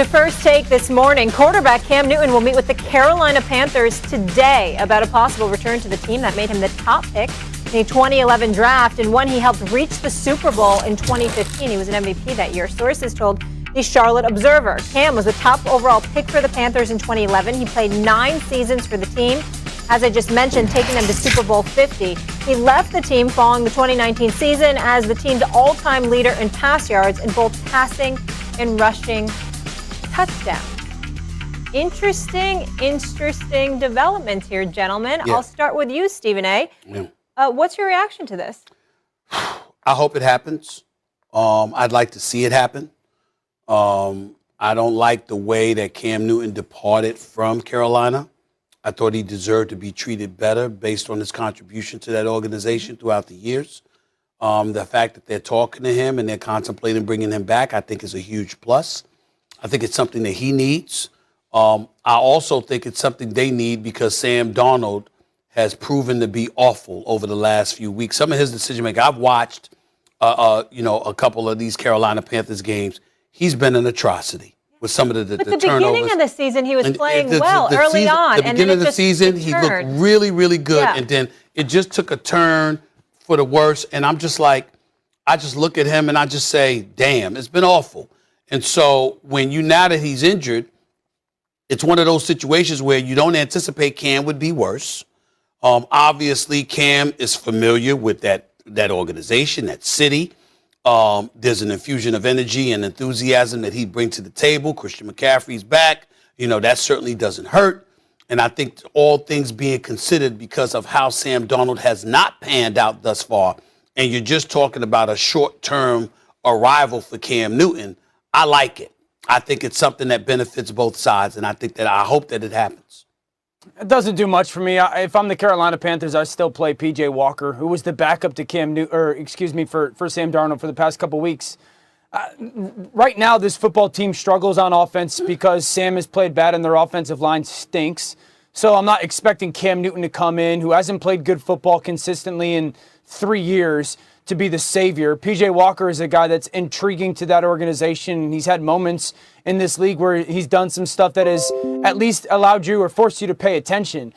To First Take this morning, quarterback Cam Newton will meet with the Carolina Panthers today about a possible return to the team that made him the top pick in the 2011 draft and one he helped reach the Super Bowl in 2015. He was an MVP that year. Sources told the Charlotte Observer. Cam was the top overall pick for the Panthers in 2011. He played 9 seasons for the team, as I just mentioned, taking them to Super Bowl 50. He left the team following the 2019 season as the team's all-time leader in pass yards in both passing and rushing touchdowns. Interesting development here, gentlemen. Yeah. I'll start with you, Stephen A. Yeah. What's your reaction to this? I hope it happens. I'd like to see it happen. I don't like the way that Cam Newton departed from Carolina. I thought he deserved to be treated better based on his contribution to that organization throughout the years. The fact that they're talking to him and they're contemplating bringing him back, I think is a huge plus. I think it's something that he needs. I also think it's something they need because Sam Darnold has proven to be awful over the last few weeks. Some of his decision making, I've watched, a couple of these Carolina Panthers games. He's been an atrocity with some of the turnovers. Beginning of the season, he was playing well early on. The beginning of the season, he looked really, really good. Yeah. And then it just took a turn for the worse. And I'm just like, I just look at him and I just say, damn, it's been awful. And so now that he's injured, it's one of those situations where you don't anticipate Cam would be worse. Obviously, Cam is familiar with that organization, that city. There's an infusion of energy and enthusiasm that he brings to the table. Christian McCaffrey's back. That certainly doesn't hurt. And I think all things being considered because of how Sam Darnold has not panned out thus far, and you're just talking about a short-term arrival for Cam Newton, I like it. I think it's something that benefits both sides, and I hope that it happens. It doesn't do much for me. If I'm the Carolina Panthers, I still play P.J. Walker, who was the backup to for Sam Darnold for the past couple weeks. Right now, this football team struggles on offense because Sam has played bad and their offensive line stinks. So I'm not expecting Cam Newton to come in, who hasn't played good football consistently in 3 years, to be the savior. P.J. Walker is a guy that's intriguing to that organization. He's had moments in this league where he's done some stuff that has at least allowed you or forced you to pay attention.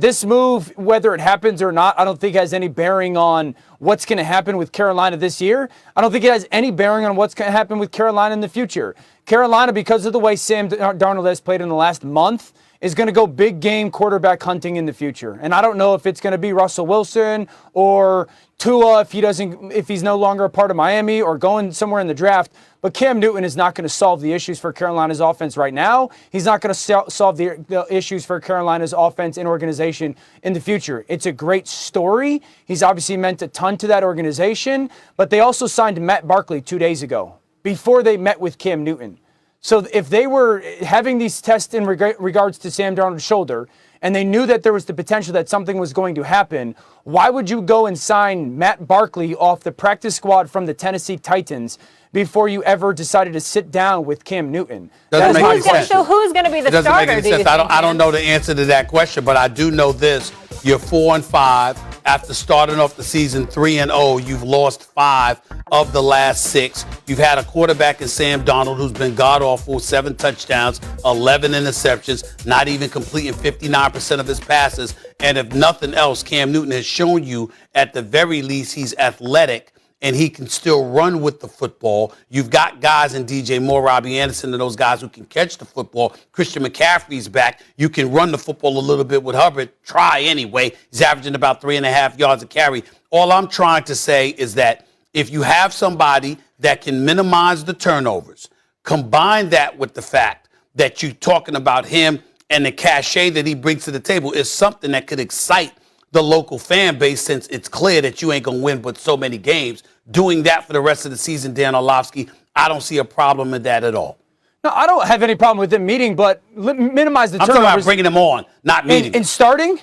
This move, whether it happens or not, I don't think has any bearing on what's going to happen with Carolina this year. I don't think it has any bearing on what's going to happen with Carolina in the future. Carolina, because of the way Sam Darnold has played in the last month, is going to go big game quarterback hunting in the future. And I don't know if it's going to be Russell Wilson or Tua if he's no longer a part of Miami or going somewhere in the draft. But Cam Newton is not going to solve the issues for Carolina's offense right now. He's not going to solve the issues for Carolina's offense and organization in the future. It's a great story. He's obviously meant a ton to that organization. But they also signed Matt Barkley 2 days ago before they met with Cam Newton. So if they were having these tests in regards to Sam Darnold's shoulder and they knew that there was the potential that something was going to happen, why would you go and sign Matt Barkley off the practice squad from the Tennessee Titans before you ever decided to sit down with Cam Newton? Doesn't make any sense. So who's going to be the starter? Doesn't make any sense. I don't know the answer to that question, but I do know this. You're 4-5. After starting off the season 3-0, you've lost 5 of the last 6. You've had a quarterback in Sam Darnold who's been god-awful, 7 touchdowns, 11 interceptions, not even completing 59% of his passes. And if nothing else, Cam Newton has shown you at the very least he's athletic and he can still run with the football. You've got guys in DJ Moore, Robbie Anderson, and those guys who can catch the football. Christian McCaffrey's back. You can run the football a little bit with Hubbard. Try anyway. He's averaging about 3.5 yards a carry. All I'm trying to say is that if you have somebody that can minimize the turnovers, combine that with the fact that you're talking about him and the cachet that he brings to the table is something that could excite the local fan base, since it's clear that you ain't going to win but so many games. Doing that for the rest of the season, Dan Orlovsky, I don't see a problem in that at all. No, I don't have any problem with them meeting, but minimize the turnovers. I'm talking about bringing them on, not meeting. In starting?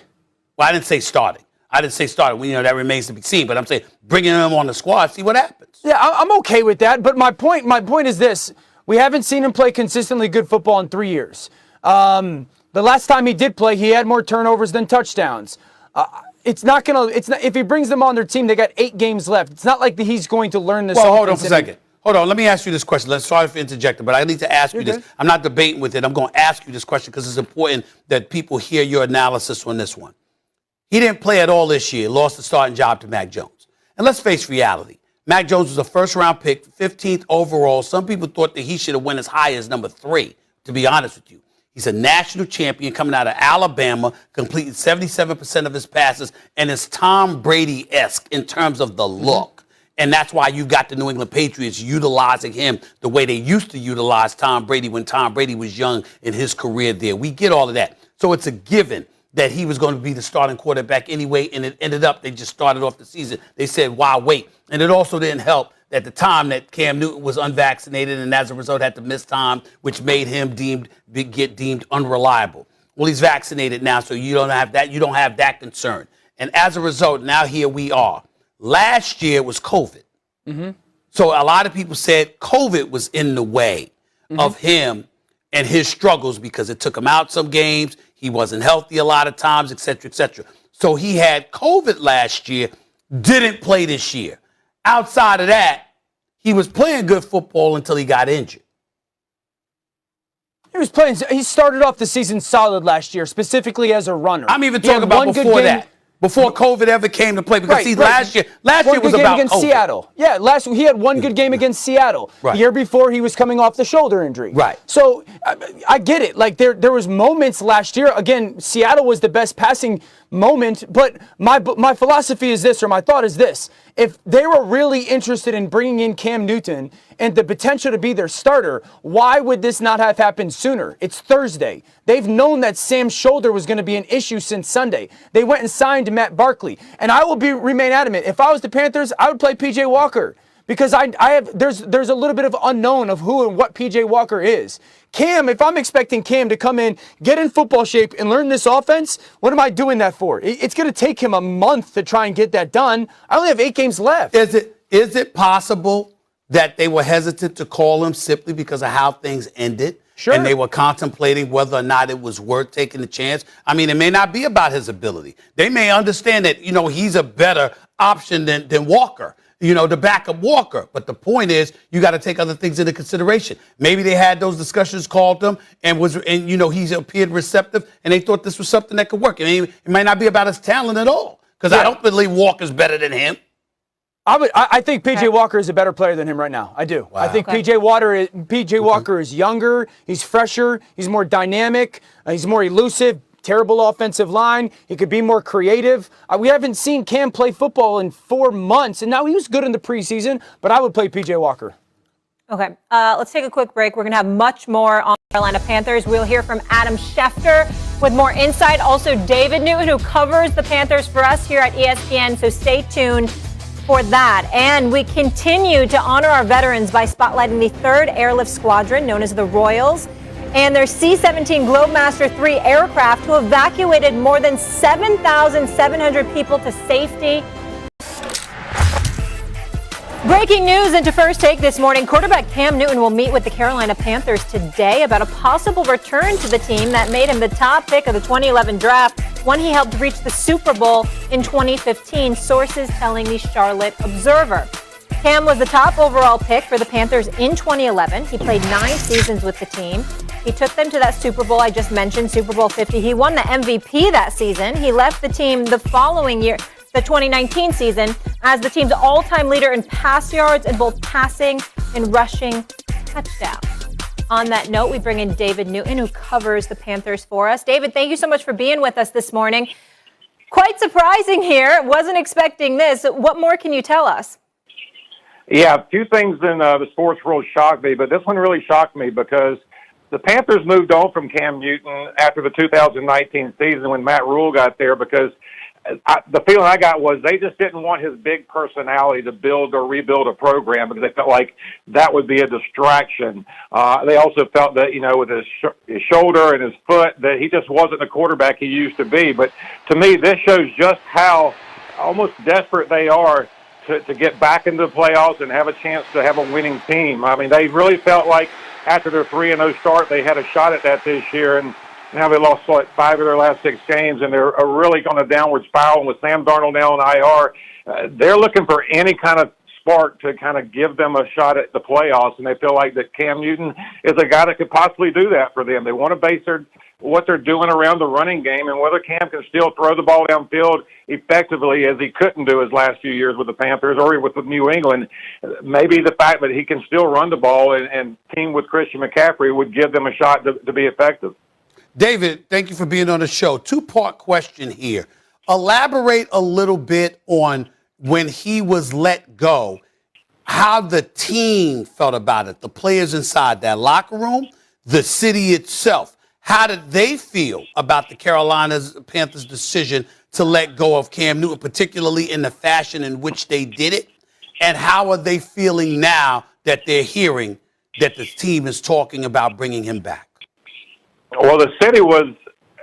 Well, I didn't say starting. Well, that remains to be seen. But I'm saying bringing them on the squad, see what happens. Yeah, I'm okay with that. But my point is this. We haven't seen him play consistently good football in 3 years. The last time he did play, he had more turnovers than touchdowns. If he brings them on their team, they got 8 games left. It's not like he's going to learn this. Well, hold on for a second. Hold on. Let me ask you this question. Sorry for interjecting, but I need to ask you this. I'm not debating with it. I'm going to ask you this question because it's important that people hear your analysis on this one. He didn't play at all this year. Lost the starting job to Mac Jones. And let's face reality. Mac Jones was a first-round pick, 15th overall. Some people thought that he should have went as high as number 3, to be honest with you. He's a national champion coming out of Alabama, completing 77% of his passes, and is Tom Brady-esque in terms of the look. And that's why you got the New England Patriots utilizing him the way they used to utilize Tom Brady when Tom Brady was young in his career there. We get all of that. So it's a given that he was going to be the starting quarterback anyway, and it ended up they just started off the season. They said, why wait? And it also didn't help at the time that Cam Newton was unvaccinated and as a result had to miss time, which made him get deemed unreliable. Well, he's vaccinated now, so you don't have that. You don't have that concern. And as a result, now here we are. Last year was COVID. So a lot of people said COVID was in the way of him and his struggles because it took him out some games. He wasn't healthy a lot of times, et cetera, et cetera. So he had COVID last year, didn't play this year. Outside of that, he was playing good football until he got injured. He started off the season solid last year, specifically as a runner. I'm even talking about before that. Before COVID ever came to play, because last year was about against COVID. Seattle. Yeah, he had one good game against Seattle. Right. The year before, he was coming off the shoulder injury. Right. So I get it. Like there was moments last year. Again, Seattle was the best passing moment. But my philosophy is this, or my thought is this: if they were really interested in bringing in Cam Newton and the potential to be their starter, why would this not have happened sooner? It's Thursday. They've known that Sam's shoulder was going to be an issue since Sunday. They went and signed Matt Barkley. And I will remain adamant. If I was the Panthers, I would play P.J. Walker because there's a little bit of unknown of who and what P.J. Walker is. Cam, if I'm expecting Cam to come in, get in football shape, and learn this offense, what am I doing that for? It's going to take him a month to try and get that done. I only have 8 games left. Is it possible that they were hesitant to call him simply because of how things ended? Sure. And they were contemplating whether or not it was worth taking the chance. I mean, it may not be about his ability. They may understand that, he's a better option than Walker, to back up Walker. But the point is, you got to take other things into consideration. Maybe they had those discussions, called him, and he's appeared receptive, and they thought this was something that could work. It might not be about his talent at all, because I don't believe Walker's better than him. I think P.J. Walker is a better player than him right now. I do. Wow. I think P.J. Walker is younger. He's fresher. He's more dynamic. He's more elusive. Terrible offensive line. He could be more creative. We haven't seen Cam play football in 4 months, and now he was good in the preseason, but I would play P.J. Walker. Okay, let's take a quick break. We're going to have much more on the Carolina Panthers. We'll hear from Adam Schefter with more insight. Also, David Newton, who covers the Panthers for us here at ESPN, so stay tuned for that. And we continue to honor our veterans by spotlighting the 3rd Airlift Squadron, known as the Royals, and their C-17 Globemaster III aircraft, who evacuated more than 7,700 people to safety. Breaking news into First Take this morning. Quarterback Cam Newton will meet with the Carolina Panthers today about a possible return to the team that made him the top pick of the 2011 draft, one he helped reach the Super Bowl in 2015, sources telling the Charlotte Observer. Cam was the top overall pick for the Panthers in 2011. He played 9 seasons with the team. He took them to that Super Bowl I just mentioned, Super Bowl 50. He won the MVP that season. He left the team the following year, the 2019 season, as the team's all-time leader in pass yards in both passing and rushing touchdowns. On that note, we bring in David Newton, who covers the Panthers for us. David, thank you so much for being with us this morning. Quite surprising here. Wasn't expecting this. What more can you tell us? Yeah, a few things in the sports world shocked me, but this one really shocked me because the Panthers moved on from Cam Newton after the 2019 season when Matt Rule got there because the feeling I got was they just didn't want his big personality to build or rebuild a program because they felt like that would be a distraction. They also felt that, with his shoulder and his foot, that he just wasn't the quarterback he used to be. But to me, this shows just how almost desperate they are to get back into the playoffs and have a chance to have a winning team. I mean, they really felt like after their 3-0 start, they had a shot at that this year, and now they lost 5 of their last 6 games, and they're really on a downward spiral. And with Sam Darnold now on IR, they're looking for any kind of spark to kind of give them a shot at the playoffs, and they feel like that Cam Newton is a guy that could possibly do that for them. They want to base what they're doing around the running game and whether Cam can still throw the ball downfield effectively as he couldn't do his last few years with the Panthers or with New England. Maybe the fact that he can still run the ball and team with Christian McCaffrey would give them a shot to be effective. David, thank you for being on the show. Two-part question here. Elaborate a little bit on when he was let go, how the team felt about it, the players inside that locker room, the city itself. How did they feel about the Carolina Panthers' decision to let go of Cam Newton, particularly in the fashion in which they did it? And how are they feeling now that they're hearing that the team is talking about bringing him back? Well, the city was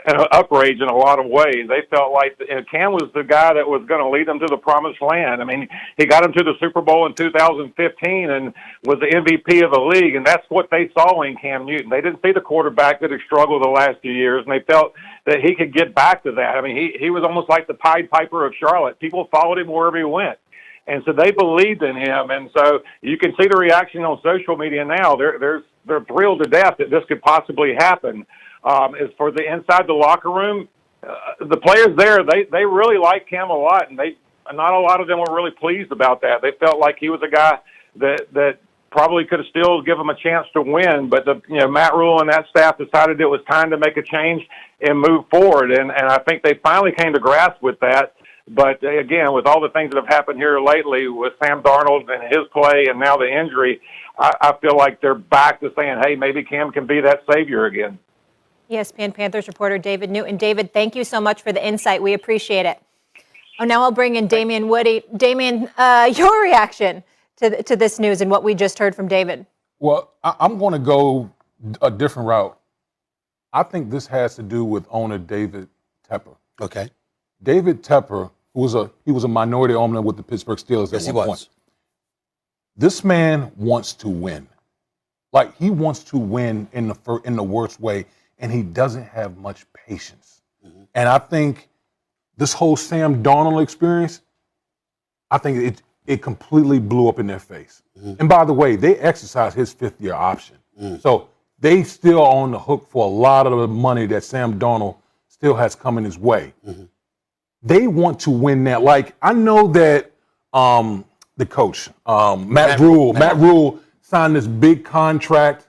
an outrage in a lot of ways. They felt like Cam was the guy that was going to lead them to the promised land. I mean, he got them to the Super Bowl in 2015 and was the MVP of the league, and that's what they saw in Cam Newton. They didn't see the quarterback that had struggled the last few years, and they felt that he could get back to that. I mean, he was almost like the Pied Piper of Charlotte. People followed him wherever he went. And so they believed in him, and so you can see the reaction on social media now. They're thrilled to death that this could possibly happen. As for the inside the locker room, the players there, they really like Cam a lot, and not a lot of them were really pleased about that. They felt like he was a guy that probably could have still give them a chance to win, but Matt Rule and that staff decided it was time to make a change and move forward, and I think they finally came to grasp with that. But again, with all the things that have happened here lately with Sam Darnold and his play and now the injury, I feel like they're back to saying, hey, maybe Cam can be that savior again. ESPN Panthers reporter David Newton. David, thank you so much for the insight. We appreciate it. Oh, now I'll bring in Damian Woody. Damian, your reaction to this news and what we just heard from David. Well, I'm going to go a different route. I think this has to do with owner David Tepper. Okay. David Tepper he was a minority owner with the Pittsburgh Steelers at one point. This man wants to win. Like, he wants to win in the worst way, and he doesn't have much patience. Mm-hmm. And I think this whole Sam Darnold experience, I think it completely blew up in their face. Mm-hmm. And by the way, they exercised his fifth-year option. Mm-hmm. So they still are on the hook for a lot of the money that Sam Darnold still has coming his way. Mm-hmm. They want to win that. Like, I know that the coach, Matt Rule signed this big contract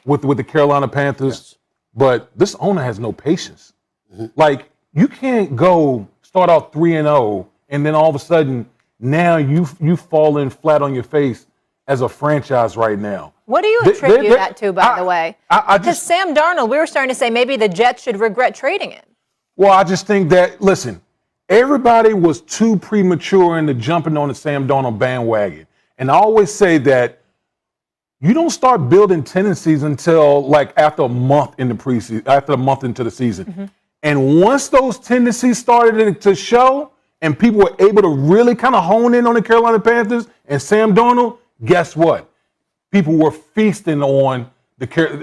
with the Carolina Panthers, yes. But this owner has no patience. Mm-hmm. Like, you can't go start out 3-0 and then all of a sudden now you fall in flat on your face as a franchise right now. What do you attribute that to, by the way? Because Sam Darnold, we were starting to say maybe the Jets should regret trading him. Well, I just think that, listen, everybody was too premature into jumping on the Sam Darnold bandwagon. And I always say that you don't start building tendencies until like after a month in the preseason, after a month into the season. Mm-hmm. And once those tendencies started to show and people were able to really kind of hone in on the Carolina Panthers and Sam Darnold, guess what? People were feasting on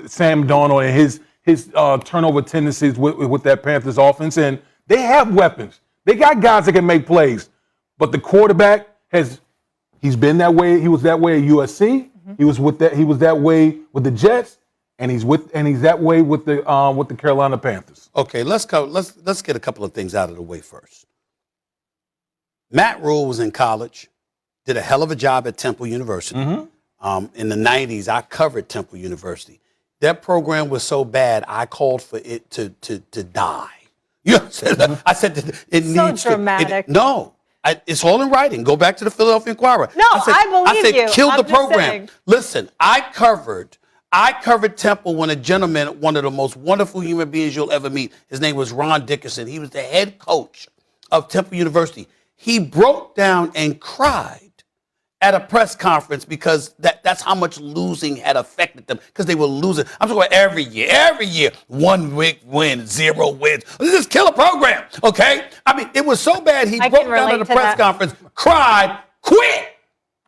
Sam Darnold and his turnover tendencies with that Panthers offense. And they have weapons. They got guys that can make plays. But the quarterback he's been that way. He was that way at USC. Mm-hmm. He was that way with the Jets, and he's that way with the Carolina Panthers. Okay, let's get a couple of things out of the way first. Matt Rule was in college, did a hell of a job at Temple University. Mm-hmm. In the 90s, I covered Temple University. That program was so bad, I called for it to die. You know, I said it needs so dramatic. It's all in writing. Go back to the Philadelphia Inquirer. No, I believe you. Kill the program. Saying. Listen, I covered Temple when a gentleman, one of the most wonderful human beings you'll ever meet. His name was Ron Dickerson. He was the head coach of Temple University. He broke down and cried at a press conference because that's how much losing had affected them, because they were losing. I'm talking about every year, 1 week win, 0 wins. This is kill a program, okay? I mean, it was so bad he broke down at a press conference, cried, quit,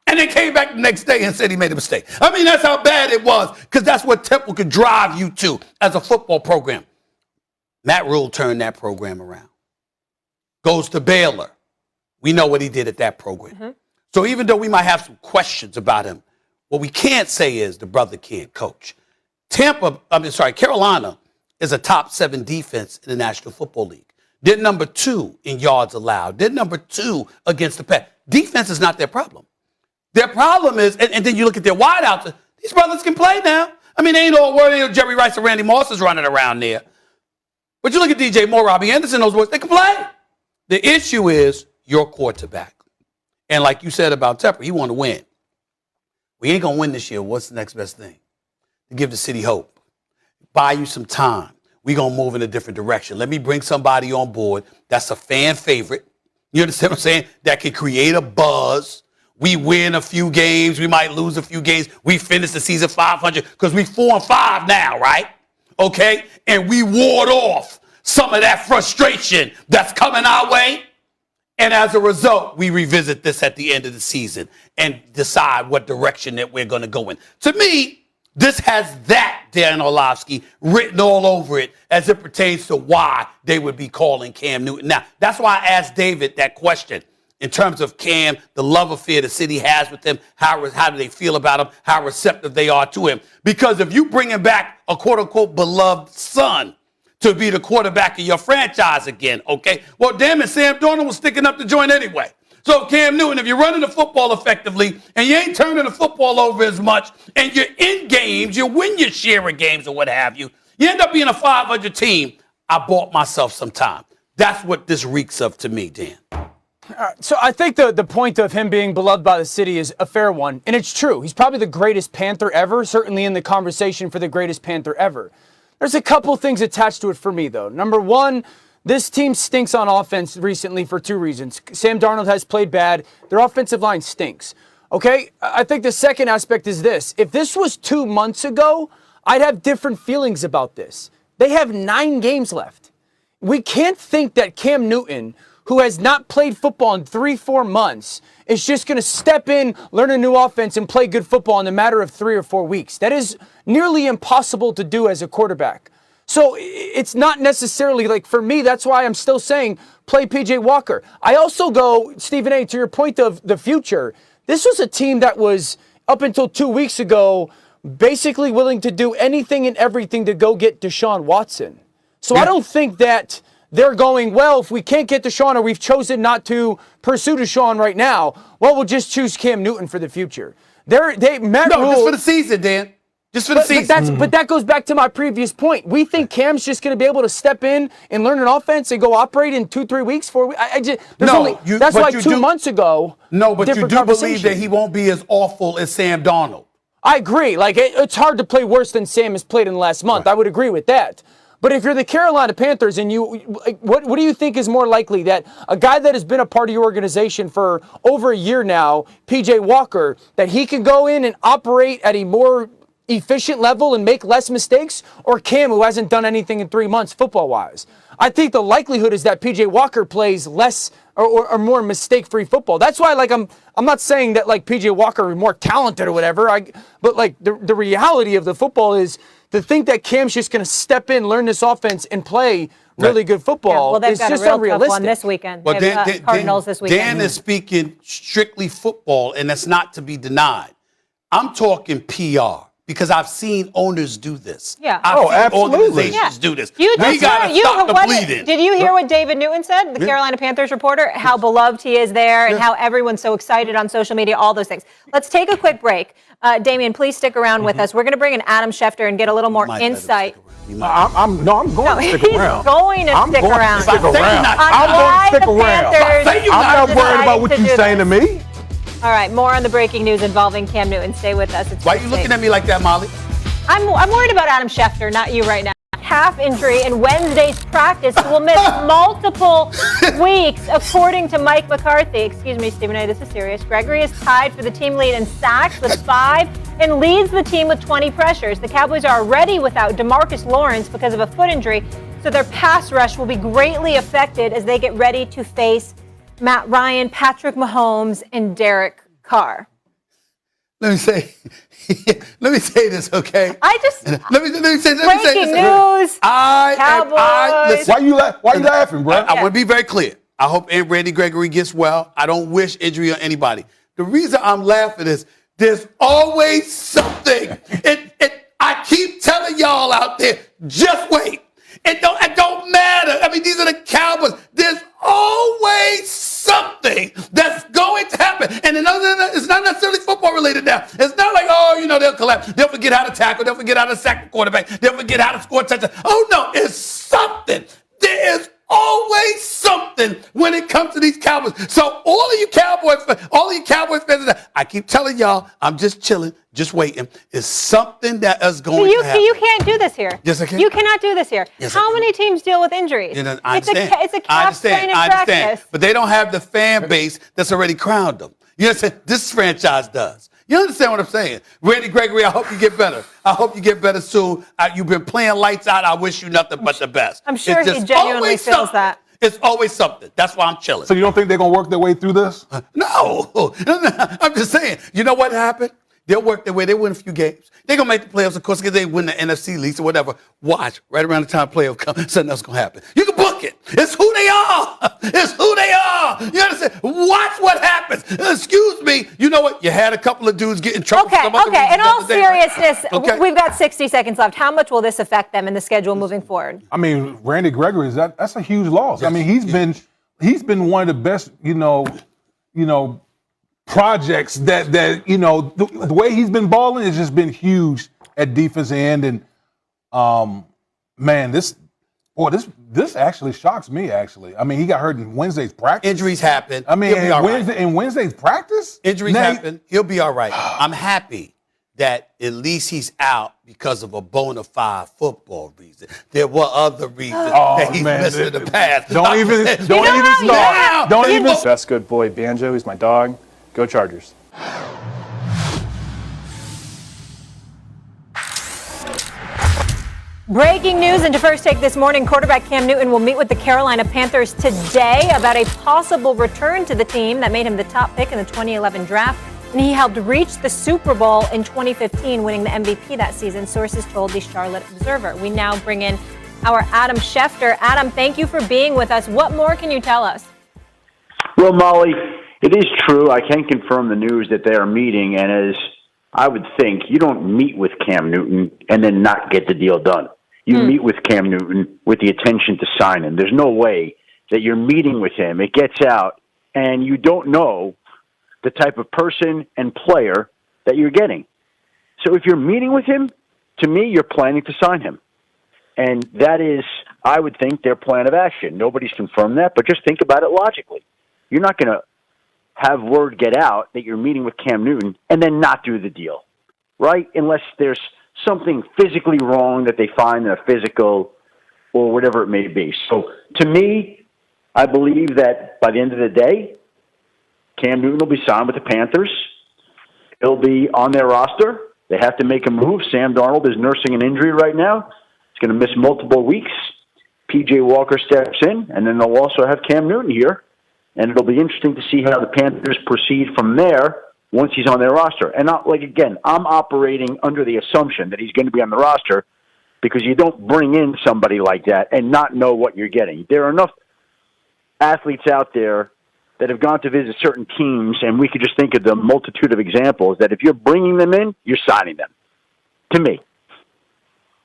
and then came back the next day and said he made a mistake. I mean, that's how bad it was, because that's what Temple could drive you to as a football program. Matt Rule turned that program around. Goes to Baylor. We know what he did at that program. Mm-hmm. So even though we might have some questions about him, what we can't say is the brother can't coach. Carolina is a top 7 defense in the National Football League. They're number 2 in yards allowed. They're number 2 against the pass. Defense is not their problem. Their problem is, and then you look at their wideouts, these brothers can play now. I mean, they ain't all worried. Jerry Rice and Randy Moss is running around there. But you look at DJ Moore, Robbie Anderson, those boys, they can play. The issue is your quarterback. And like you said about Tepper, he want to win. We ain't going to win this year. What's the next best thing? To give the city hope. Buy you some time. We going to move in a different direction. Let me bring somebody on board that's a fan favorite. You understand what I'm saying? That can create a buzz. We win a few games. We might lose a few games. We finish the season 500 because we 4-5 now, right? Okay? And we ward off some of that frustration that's coming our way. And as a result, we revisit this at the end of the season and decide what direction that we're going to go in. To me, this has that, Dan Orlovsky, written all over it as it pertains to why they would be calling Cam Newton. Now, that's why I asked David that question in terms of Cam, the love affair the city has with him, how do they feel about him, how receptive they are to him. Because if you bring him back a quote-unquote beloved son to be the quarterback of your franchise again, okay? Well, damn it, Sam Darnold was sticking up the joint anyway. So Cam Newton, if you're running the football effectively and you ain't turning the football over as much and you're in games, you win your share of games or what have you, you end up being a 500 team. I bought myself some time. That's what this reeks of to me, Dan. So I think the point of him being beloved by the city is a fair one, and it's true. He's probably the greatest Panther ever, certainly in the conversation for the greatest Panther ever. There's a couple things attached to it for me, though. Number one, this team stinks on offense recently for 2 reasons. Sam Darnold has played bad. Their offensive line stinks. Okay? I think the second aspect is this. If this was 2 months ago, I'd have different feelings about this. They have 9 games left. We can't think that Cam Newton, who has not played football in 3-4 months, is just going to step in, learn a new offense, and play good football in a matter of 3 or 4 weeks. That is nearly impossible to do as a quarterback. So it's not necessarily, like, for me, that's why I'm still saying play P.J. Walker. I also go, Stephen A., to your point of the future, this was a team that was, up until 2 weeks ago, basically willing to do anything and everything to go get Deshaun Watson. So I don't think that they're going, well, if we can't get Deshaun or we've chosen not to pursue Deshaun right now, well, we'll just choose Cam Newton for the future. Just for the season, Dan. Just for the season. But that goes back to my previous point. We think Cam's just going to be able to step in and learn an offense and go operate in 2-3 weeks, 4 weeks. That's why 2 months ago. No, but you do believe that he won't be as awful as Sam Darnold. I agree. Like, it's hard to play worse than Sam has played in the last month. Right. I would agree with that. But if you're the Carolina Panthers and what do you think is more likely, that a guy that has been a part of your organization for over a year now, P.J. Walker, that he can go in and operate at a more efficient level and make less mistakes, or Cam, who hasn't done anything in 3 months football-wise? I think the likelihood is that P.J. Walker plays less or more mistake-free football. That's why, like, I'm not saying that, like, P.J. Walker is more talented or whatever, but, like, the reality of the football is to think that Cam's just going to step in, learn this offense, and play really good football is just unrealistic. One this weekend. Well, Cardinals this weekend. Dan is speaking strictly football, and that's not to be denied. I'm talking PR. Because I've seen owners do this. Yeah. I've seen absolutely. organizations do this. We got to stop the bleeding. Did you hear what David Newton said, the Carolina Panthers reporter? How beloved he is there and how everyone's so excited on social media, all those things. Let's take a quick break. Damian, please stick around with us. We're going to bring in Adam Schefter and get a little more insight. I'm going to stick around. He's going to stick around. I'm going to stick around. I'm not worried about what you're saying to me. All right, more on the breaking news involving Cam Newton. Stay with us. Why are you looking at me like that, Molly? I'm worried about Adam Schefter, not you right now. Calf injury in Wednesday's practice. He will miss multiple weeks, according to Mike McCarthy. Excuse me, Stephen A., this is serious. Gregory is tied for the team lead in sacks with 5 and leads the team with 20 pressures. The Cowboys are already without DeMarcus Lawrence because of a foot injury, so their pass rush will be greatly affected as they get ready to face Matt Ryan, Patrick Mahomes, and Derek Carr. Let me say this, okay? Let me say breaking news. Cowboys. Why you laughing, bro? I want to be very clear. I hope Randy Gregory gets well. I don't wish injury on anybody. The reason I'm laughing is there's always something. I keep telling y'all out there, just wait. It don't matter. I mean, these are the Cowboys. There's always something that's going to happen. And it's not necessarily football related now. It's not like, oh, they'll collapse. They'll forget how to tackle. They'll forget how to sack the quarterback. They'll forget how to score a touchdown. Oh, no, it's something. There is always something when it comes to these Cowboys. So all of you Cowboys fans, I keep telling y'all, I'm just chilling, just waiting. It's something that is going to happen. You can't do this here. Yes, I can. You cannot do this here. Yes, How many teams deal with injuries? I understand. It's a calf strain in practice. But they don't have the fan base that's already crowned them. You understand? This franchise does. You understand what I'm saying? Randy Gregory, I hope you get better. I hope you get better soon. You've been playing lights out. I wish you nothing but the best. I'm sure he genuinely feels that. It's always something. That's why I'm chilling. So you don't think they're going to work their way through this? No. I'm just saying. You know what happened? They'll work their way. They win a few games. They're going to make the playoffs, of course, because they win the NFC leagues or whatever. Watch. Right around the time playoffs come, something else going to happen. You can book it. It's who they are. It's who they are. You understand? Watch what happens. Excuse me. You know what? You had a couple of dudes get in trouble. Okay. In all seriousness, we've got 60 seconds left. How much will this affect them in the schedule moving forward? I mean, Randy Gregory, that's a huge loss. Yes. I mean, he's been one of the best, projects that the way he's been balling has just been huge at defensive end. And man, this actually shocks me. Actually, I mean, he got hurt in Wednesday's practice. Injuries happen. I mean, in Wednesday's practice, injuries happen. He'll be all right. I'm happy that at least he's out because of a bona fide football reason. There were other reasons that he's missed in the past. Don't even start. Don't even. Best good boy Banjo. He's my dog. Go Chargers. Breaking news into First Take this morning. Quarterback Cam Newton will meet with the Carolina Panthers today about a possible return to the team that made him the top pick in the 2011 draft. And he helped reach the Super Bowl in 2015, winning the MVP that season, sources told the Charlotte Observer. We now bring in our Adam Schefter. Adam, thank you for being with us. What more can you tell us? Well, Molly, it is true. I can confirm the news that they are meeting, and as I would think, you don't meet with Cam Newton and then not get the deal done. You meet with Cam Newton with the intention to sign him. There's no way that you're meeting with him. It gets out, and you don't know the type of person and player that you're getting. So if you're meeting with him, to me, you're planning to sign him. And that is, I would think, their plan of action. Nobody's confirmed that, but just think about it logically. You're not going to have word get out that you're meeting with Cam Newton and then not do the deal, right? Unless there's something physically wrong that they find in a physical or whatever it may be. So to me, I believe that by the end of the day, Cam Newton will be signed with the Panthers. He'll be on their roster. They have to make a move. Sam Darnold is nursing an injury right now. He's going to miss multiple weeks. P.J. Walker steps in, and then they'll also have Cam Newton here. And it'll be interesting to see how the Panthers proceed from there once he's on their roster. And I'm operating under the assumption that he's going to be on the roster because you don't bring in somebody like that and not know what you're getting. There are enough athletes out there that have gone to visit certain teams, and we could just think of the multitude of examples that if you're bringing them in, you're signing them, to me.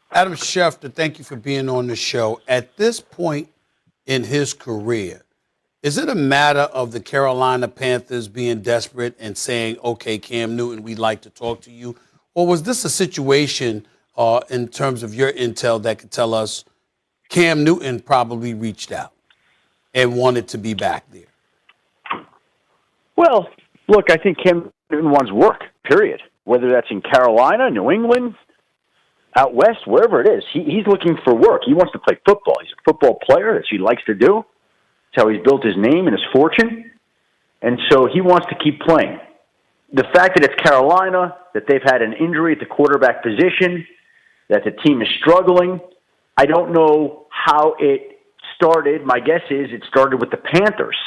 Adam Schefter, thank you for being on the show. At this point in his career, is it a matter of the Carolina Panthers being desperate and saying, okay, Cam Newton, we'd like to talk to you? Or was this a situation in terms of your intel that could tell us Cam Newton probably reached out and wanted to be back there? Well, look, I think Cam Newton wants work, period. Whether that's in Carolina, New England, out west, wherever it is. He's looking for work. He wants to play football. He's a football player. That's what he likes to do. It's how he's built his name and his fortune. And so he wants to keep playing. The fact that it's Carolina, that they've had an injury at the quarterback position, that the team is struggling, I don't know how it started. My guess is it started with the Panthers,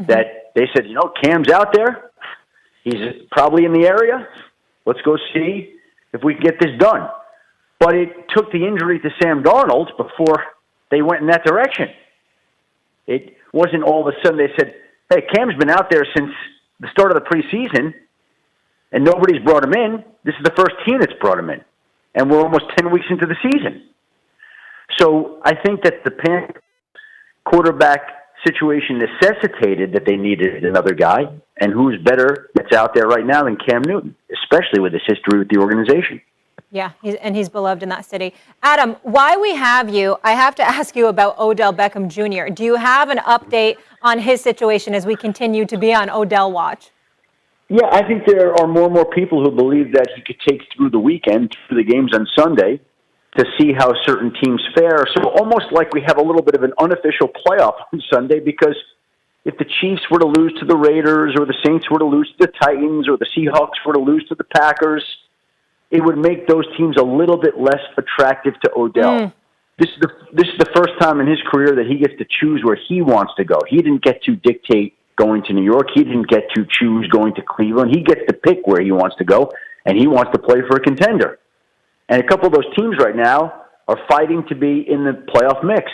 that they said, Cam's out there. He's probably in the area. Let's go see if we can get this done. But it took the injury to Sam Darnold before they went in that direction. It wasn't all of a sudden they said, hey, Cam's been out there since the start of the preseason, and nobody's brought him in. This is the first team that's brought him in, and we're almost 10 weeks into the season. So I think that the Panthers quarterback situation necessitated that they needed another guy, and who's better that's out there right now than Cam Newton, especially with his history with the organization. Yeah, he's beloved in that city. Adam, while we have you, I have to ask you about Odell Beckham Jr. Do you have an update on his situation as we continue to be on Odell watch? Yeah, I think there are more and more people who believe that he could take through the weekend, through the games on Sunday, to see how certain teams fare. So almost like we have a little bit of an unofficial playoff on Sunday, because if the Chiefs were to lose to the Raiders, or the Saints were to lose to the Titans, or the Seahawks were to lose to the Packers, it would make those teams a little bit less attractive to Odell. This is the first time in his career that he gets to choose where he wants to go. He didn't get to dictate going to New York. He didn't get to choose going to Cleveland. He gets to pick where he wants to go, and he wants to play for a contender. And a couple of those teams right now are fighting to be in the playoff mix.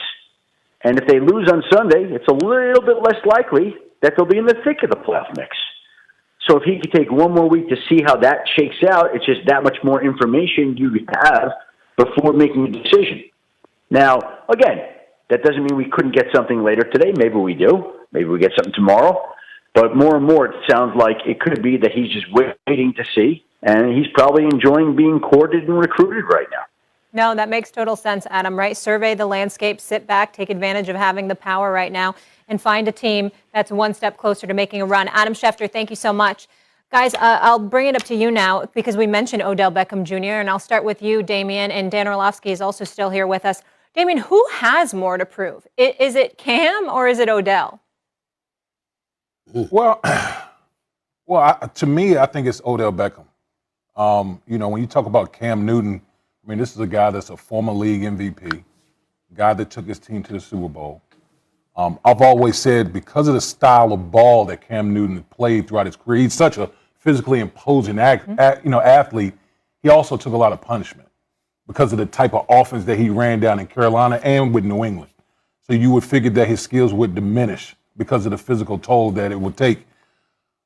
And if they lose on Sunday, it's a little bit less likely that they'll be in the thick of the playoff mix. So if he could take one more week to see how that shakes out, it's just that much more information you have before making a decision. Now, again, that doesn't mean we couldn't get something later today. Maybe we do. Maybe we get something tomorrow. But more and more, it sounds like it could be that he's just waiting to see, and he's probably enjoying being courted and recruited right now. No, that makes total sense, Adam, right? Survey the landscape, sit back, take advantage of having the power right now, and find a team that's one step closer to making a run. Adam Schefter, thank you so much. Guys, I'll bring it up to you now because we mentioned Odell Beckham Jr., and I'll start with you, Damian, and Dan Orlovsky is also still here with us. Damian, who has more to prove? Is it Cam or is it Odell? Well, to me, I think it's Odell Beckham. When you talk about Cam Newton, I mean, this is a guy that's a former league MVP, guy that took his team to the Super Bowl. I've always said because of the style of ball that Cam Newton played throughout his career, he's such a physically imposing athlete. He also took a lot of punishment because of the type of offense that he ran down in Carolina and with New England. So you would figure that his skills would diminish because of the physical toll that it would take.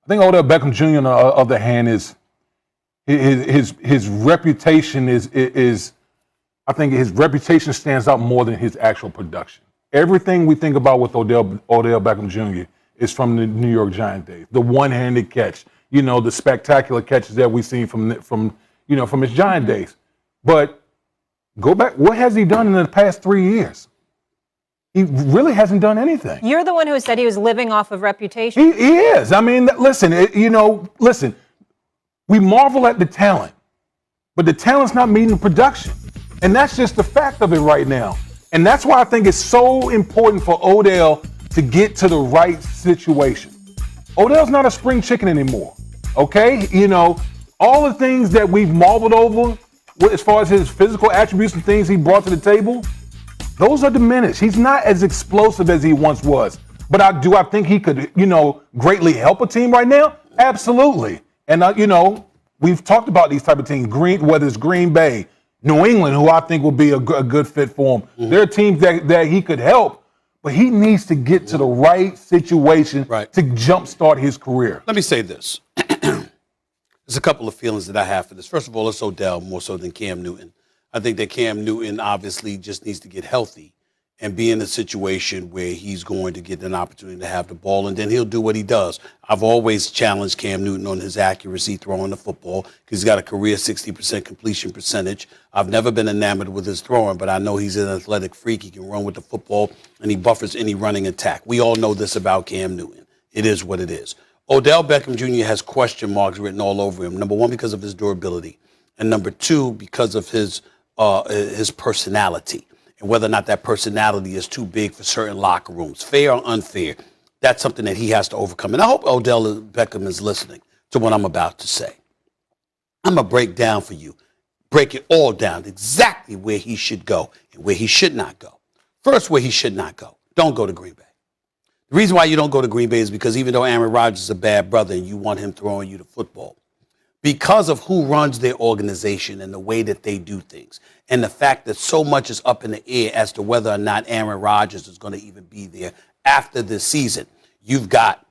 I think Odell Beckham Jr. on the other hand is his reputation is I think his reputation stands out more than his actual production. Everything we think about with Odell Beckham Jr. is from the New York Giants days. The one-handed catch, the spectacular catches that we've seen from his Giant days. But go back, what has he done in the past 3 years? He really hasn't done anything. You're the one who said he was living off of reputation. He is. I mean, listen, we marvel at the talent, but the talent's not meeting the production. And that's just the fact of it right now. And that's why I think it's so important for Odell to get to the right situation. Odell's not a spring chicken anymore, okay? All the things that we've marveled over as far as his physical attributes and things he brought to the table, those are diminished. He's not as explosive as he once was. But I think he could, greatly help a team right now? Absolutely. And, we've talked about these type of teams, whether it's Green Bay, New England, who I think will be a good fit for him. Mm-hmm. There are teams that he could help, but he needs to get to the right situation to jumpstart his career. Let me say this. There's a couple of feelings that I have for this. First of all, it's Odell more so than Cam Newton. I think that Cam Newton obviously just needs to get healthy and be in a situation where he's going to get an opportunity to have the ball, and then he'll do what he does. I've always challenged Cam Newton on his accuracy throwing the football because he's got a career 60% completion percentage. I've never been enamored with his throwing, but I know he's an athletic freak. He can run with the football, and he buffers any running attack. We all know this about Cam Newton. It is what it is. Odell Beckham Jr. has question marks written all over him. Number one, because of his durability, and number two, because of his personality. And whether or not that personality is too big for certain locker rooms, fair or unfair, that's something that he has to overcome. And I hope Odell Beckham is listening to what I'm about to say. I'm going to break it all down, exactly where he should go and where he should not go. First, where he should not go. Don't go to Green Bay. The reason why you don't go to Green Bay is because even though Aaron Rodgers is a bad brother and you want him throwing you the football, because of who runs their organization and the way that they do things, and the fact that so much is up in the air as to whether or not Aaron Rodgers is going to even be there after this season. You've got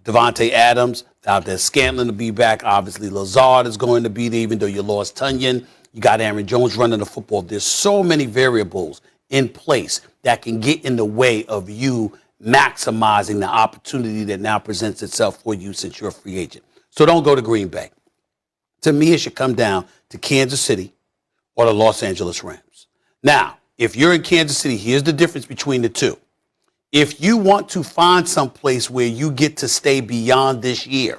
Devontae Adams, out there Scantling to be back. Obviously, Lazard is going to be there, even though you lost Tunyon. You got Aaron Jones running the football. There's so many variables in place that can get in the way of you maximizing the opportunity that now presents itself for you since you're a free agent. So don't go to Green Bay. To me, it should come down to Kansas City or the Los Angeles Rams. Now, if you're in Kansas City, here's the difference between the two. If you want to find some place where you get to stay beyond this year,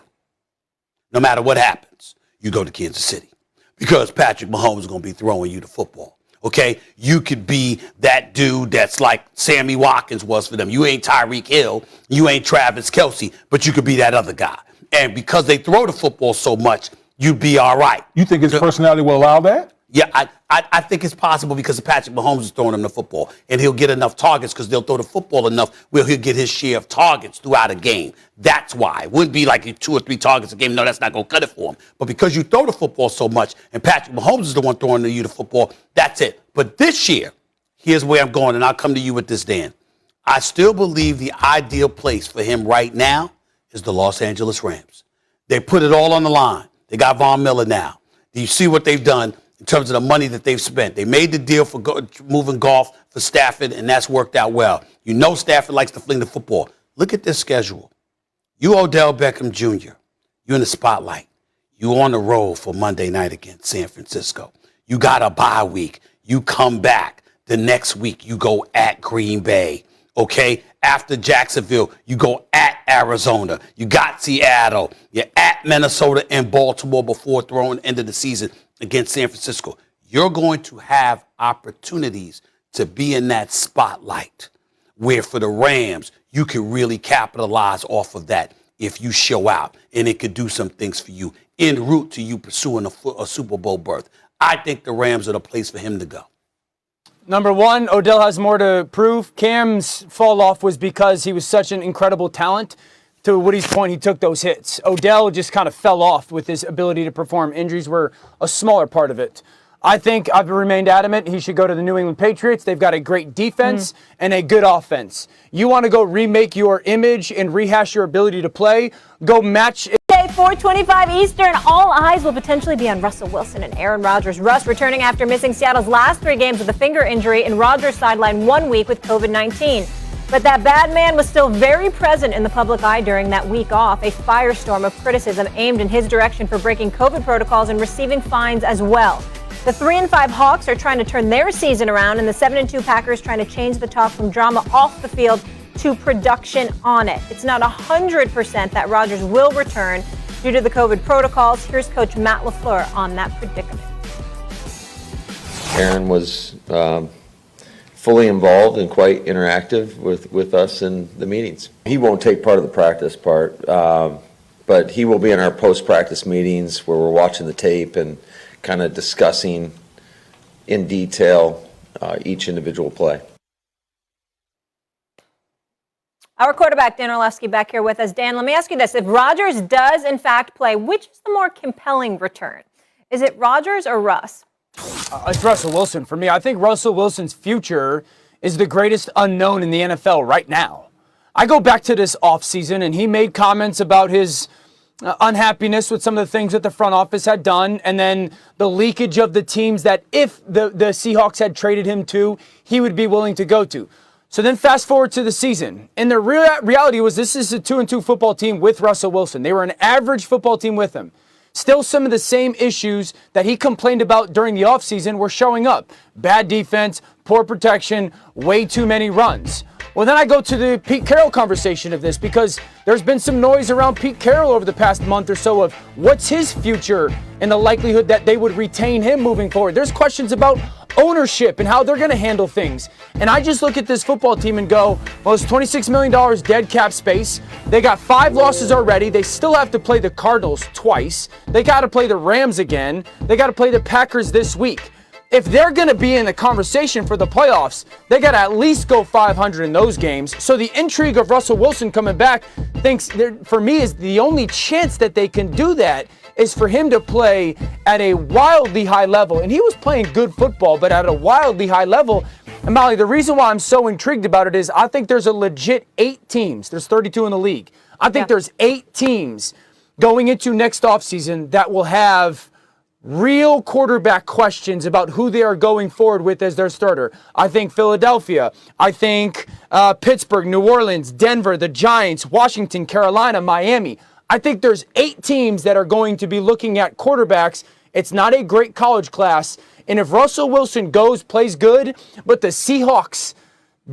no matter what happens, you go to Kansas City because Patrick Mahomes is going to be throwing you the football. Okay? You could be that dude that's like Sammy Watkins was for them. You ain't Tyreek Hill. You ain't Travis Kelce, but you could be that other guy. And because they throw the football so much, you'd be all right. You think his personality will allow that? Yeah, I think it's possible because Patrick Mahomes is throwing him the football, and he'll get enough targets because they'll throw the football enough where he'll get his share of targets throughout a game. That's why. It wouldn't be like 2 or 3 targets a game. No, that's not going to cut it for him. But because you throw the football so much, and Patrick Mahomes is the one throwing you the football, that's it. But this year, here's where I'm going, and I'll come to you with this, Dan. I still believe the ideal place for him right now is the Los Angeles Rams. They put it all on the line. They got Von Miller now. Do you see what they've done in terms of the money that they've spent? They made the deal for moving Goff for Stafford, and that's worked out well. You know Stafford likes to fling the football. Look at this schedule. You Odell Beckham Jr., you're in the spotlight. You on the road for Monday night against San Francisco. You got a bye week. You come back the next week. You go at Green Bay. Okay? After Jacksonville, you go at Arizona. You got Seattle. You're at Minnesota and Baltimore before throwing the end of the season against San Francisco. You're going to have opportunities to be in that spotlight where for the Rams, you can really capitalize off of that if you show out, and it could do some things for you en route to you pursuing a Super Bowl berth. I think the Rams are the place for him to go. Number one, Odell has more to prove. Cam's fall off was because he was such an incredible talent. To Woody's point, he took those hits. Odell just kind of fell off with his ability to perform. Injuries were a smaller part of it. I think I've remained adamant he should go to the New England Patriots. They've got a great defense and a good offense. You want to go remake your image and rehash your ability to play? Go match. 4:25 Eastern, all eyes will potentially be on Russell Wilson and Aaron Rodgers. Russ returning after missing Seattle's last 3 games with a finger injury, and Rodgers sidelined 1 week with COVID-19. But that bad man was still very present in the public eye during that week off. A firestorm of criticism aimed in his direction for breaking COVID protocols and receiving fines as well. The 3-5 Hawks are trying to turn their season around, and the 7-2 Packers trying to change the talk from drama off the field to production on it. It's not 100% that Rodgers will return due to the COVID protocols. Here's Coach Matt LaFleur on that predicament. Aaron was fully involved and quite interactive with us in the meetings. He won't take part of the practice part, but he will be in our post-practice meetings where we're watching the tape and kind of discussing in detail each individual play. Our quarterback, Dan Orlovsky, back here with us. Dan, let me ask you this. If Rodgers does, in fact, play, which is the more compelling return? Is it Rodgers or Russ? It's Russell Wilson for me. I think Russell Wilson's future is the greatest unknown in the NFL right now. I go back to this offseason, and he made comments about his unhappiness with some of the things that the front office had done, and then the leakage of the teams that if the Seahawks had traded him to, he would be willing to go to. So then fast forward to the season, and the reality was this is a 2-2 football team with Russell Wilson. They were an average football team with him. Still, some of the same issues that he complained about during the offseason were showing up. Bad defense, poor protection, way too many runs. Well, then I go to the Pete Carroll conversation of this because there's been some noise around Pete Carroll over the past month or so of what's his future and the likelihood that they would retain him moving forward. There's questions about ownership and how they're going to handle things. And I just look at this football team and go, well, it's $26 million dead cap space. They got 5 losses already. They still have to play the Cardinals twice. They got to play the Rams again. They got to play the Packers this week. If they're going to be in the conversation for the playoffs, they got to at least go 500 in those games. So the intrigue of Russell Wilson coming back, for me, is the only chance that they can do that is for him to play at a wildly high level. And he was playing good football, but at a wildly high level. And Molly, the reason why I'm so intrigued about it is I think there's a legit 8 teams. There's 32 in the league. I think there's 8 teams going into next offseason that will have real quarterback questions about who they are going forward with as their starter. I think Philadelphia, I think Pittsburgh, New Orleans, Denver, the Giants, Washington, Carolina, Miami. I think there's 8 teams that are going to be looking at quarterbacks. It's not a great college class. And if Russell Wilson plays good, but the Seahawks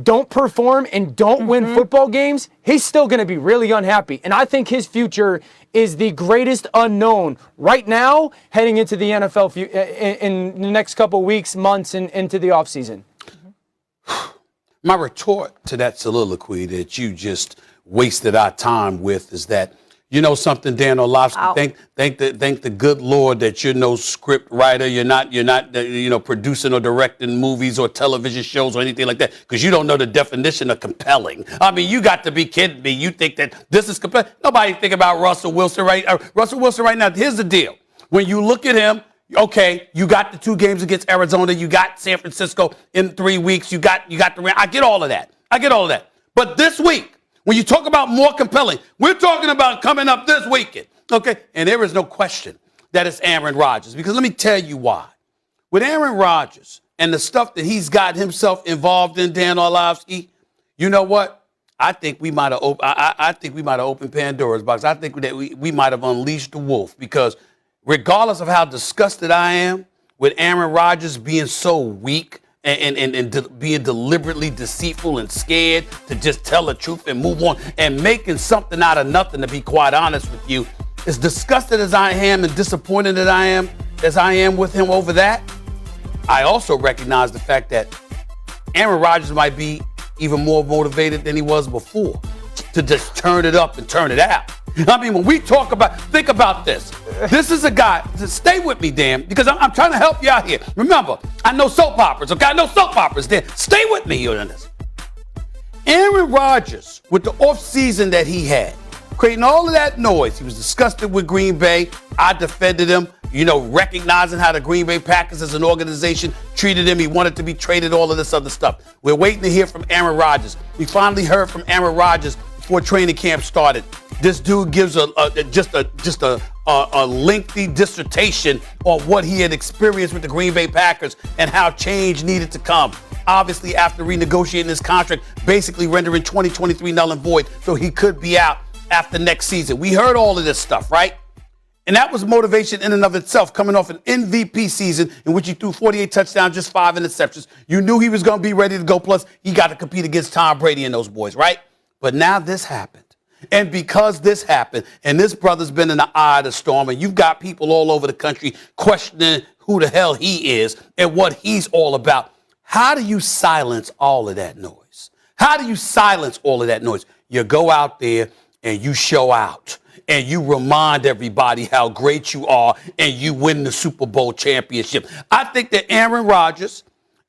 don't perform and don't win football games, he's still going to be really unhappy. And I think his future is the greatest unknown right now heading into the NFL in the next couple weeks, months, and into the offseason. My retort to that soliloquy that you just wasted our time with is that, you know something, Dan Orlovsky, thank the good Lord that you're no script writer. You're not producing or directing movies or television shows or anything like that, because you don't know the definition of compelling. I mean, you got to be kidding me. You think that this is compelling? Nobody think about Russell Wilson right now. Here's the deal. When you look at him, okay, you got the 2 games against Arizona. You got San Francisco in 3 weeks. You got the I get all of that. But this week, when you talk about more compelling, we're talking about coming up this weekend, okay? And there is no question that it's Aaron Rodgers, because let me tell you why. With Aaron Rodgers and the stuff that he's got himself involved in, Dan Orlovsky, you know what? I think we might have opened Pandora's box. I think that we might have unleashed the wolf, because regardless of how disgusted I am with Aaron Rodgers being so weak, and being deliberately deceitful and scared to just tell the truth and move on and making something out of nothing, to be quite honest with you, as disgusted as I am and disappointed as I am with him over that, I also recognize the fact that Aaron Rodgers might be even more motivated than he was before to just turn it up and turn it out. I mean, when we talk about, think about this. This is a guy, stay with me, Dan, because I'm trying to help you out here. Remember, I know soap operas, okay? I know soap operas, Dan. Stay with me here on this. Aaron Rodgers, with the offseason that he had, creating all of that noise, he was disgusted with Green Bay. I defended him, recognizing how the Green Bay Packers as an organization treated him. He wanted to be traded, all of this other stuff. We're waiting to hear from Aaron Rodgers. We finally heard from Aaron Rodgers before training camp started. This dude gives a lengthy dissertation on what he had experienced with the Green Bay Packers and how change needed to come. Obviously, after renegotiating his contract, basically rendering 2023 null and void, so he could be out after next season. We heard all of this stuff, right? And that was motivation in and of itself, coming off an MVP season in which he threw 48 touchdowns, just 5 interceptions. You knew he was going to be ready to go. Plus, he got to compete against Tom Brady and those boys, right? But now this happened. And because this happened, and this brother's been in the eye of the storm, and you've got people all over the country questioning who the hell he is and what he's all about, how do you silence all of that noise? How do you silence all of that noise? You go out there and you show out, and you remind everybody how great you are, and you win the Super Bowl championship. I think that Aaron Rodgers,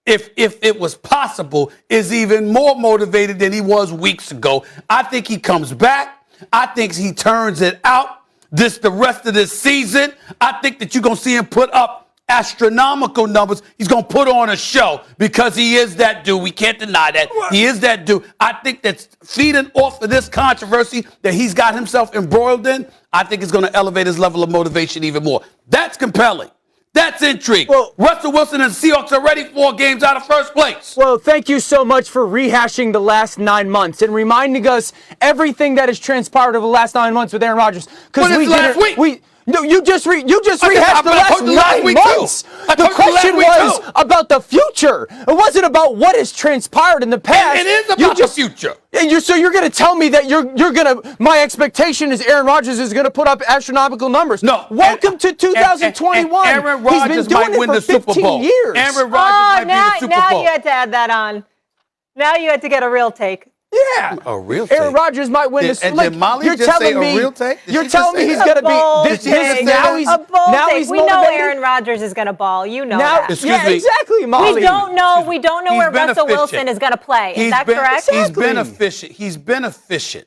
if it was possible, is even more motivated than he was weeks ago. I think he comes back. I think he turns it out the rest of this season. I think that you're going to see him put up astronomical numbers. He's going to put on a show, because he is that dude. We can't deny that. He is that dude. I think that's feeding off of this controversy that he's got himself embroiled in. I think it's going to elevate his level of motivation even more. That's compelling. That's intrigue. Well, Russell Wilson and the Seahawks are ready 4 games out of first place. Well, thank you so much for rehashing the last 9 months and reminding us everything that has transpired over the last 9 months with Aaron Rodgers. Because last week. No, you just rehashed the last 9 months. The question was about the future. It wasn't about what has transpired in the past. It is about the future. And so you're going to tell me that my expectation is Aaron Rodgers is going to put up astronomical numbers. No. Welcome to 2021. Aaron Rodgers might win the Super Bowl. Years. Aaron Rodgers might be the Super Bowl. Now you had to add that on. Now you had to get a real take. Yeah. A real take. Aaron Rodgers might win this. Did Molly just say a real take? You're telling me he's going to be now he's we know Aaron Rodgers is going to ball. You know that. Excuse me. Exactly, Molly. We don't know where Russell Wilson is going to play. Is that correct? He's been efficient. He's been efficient.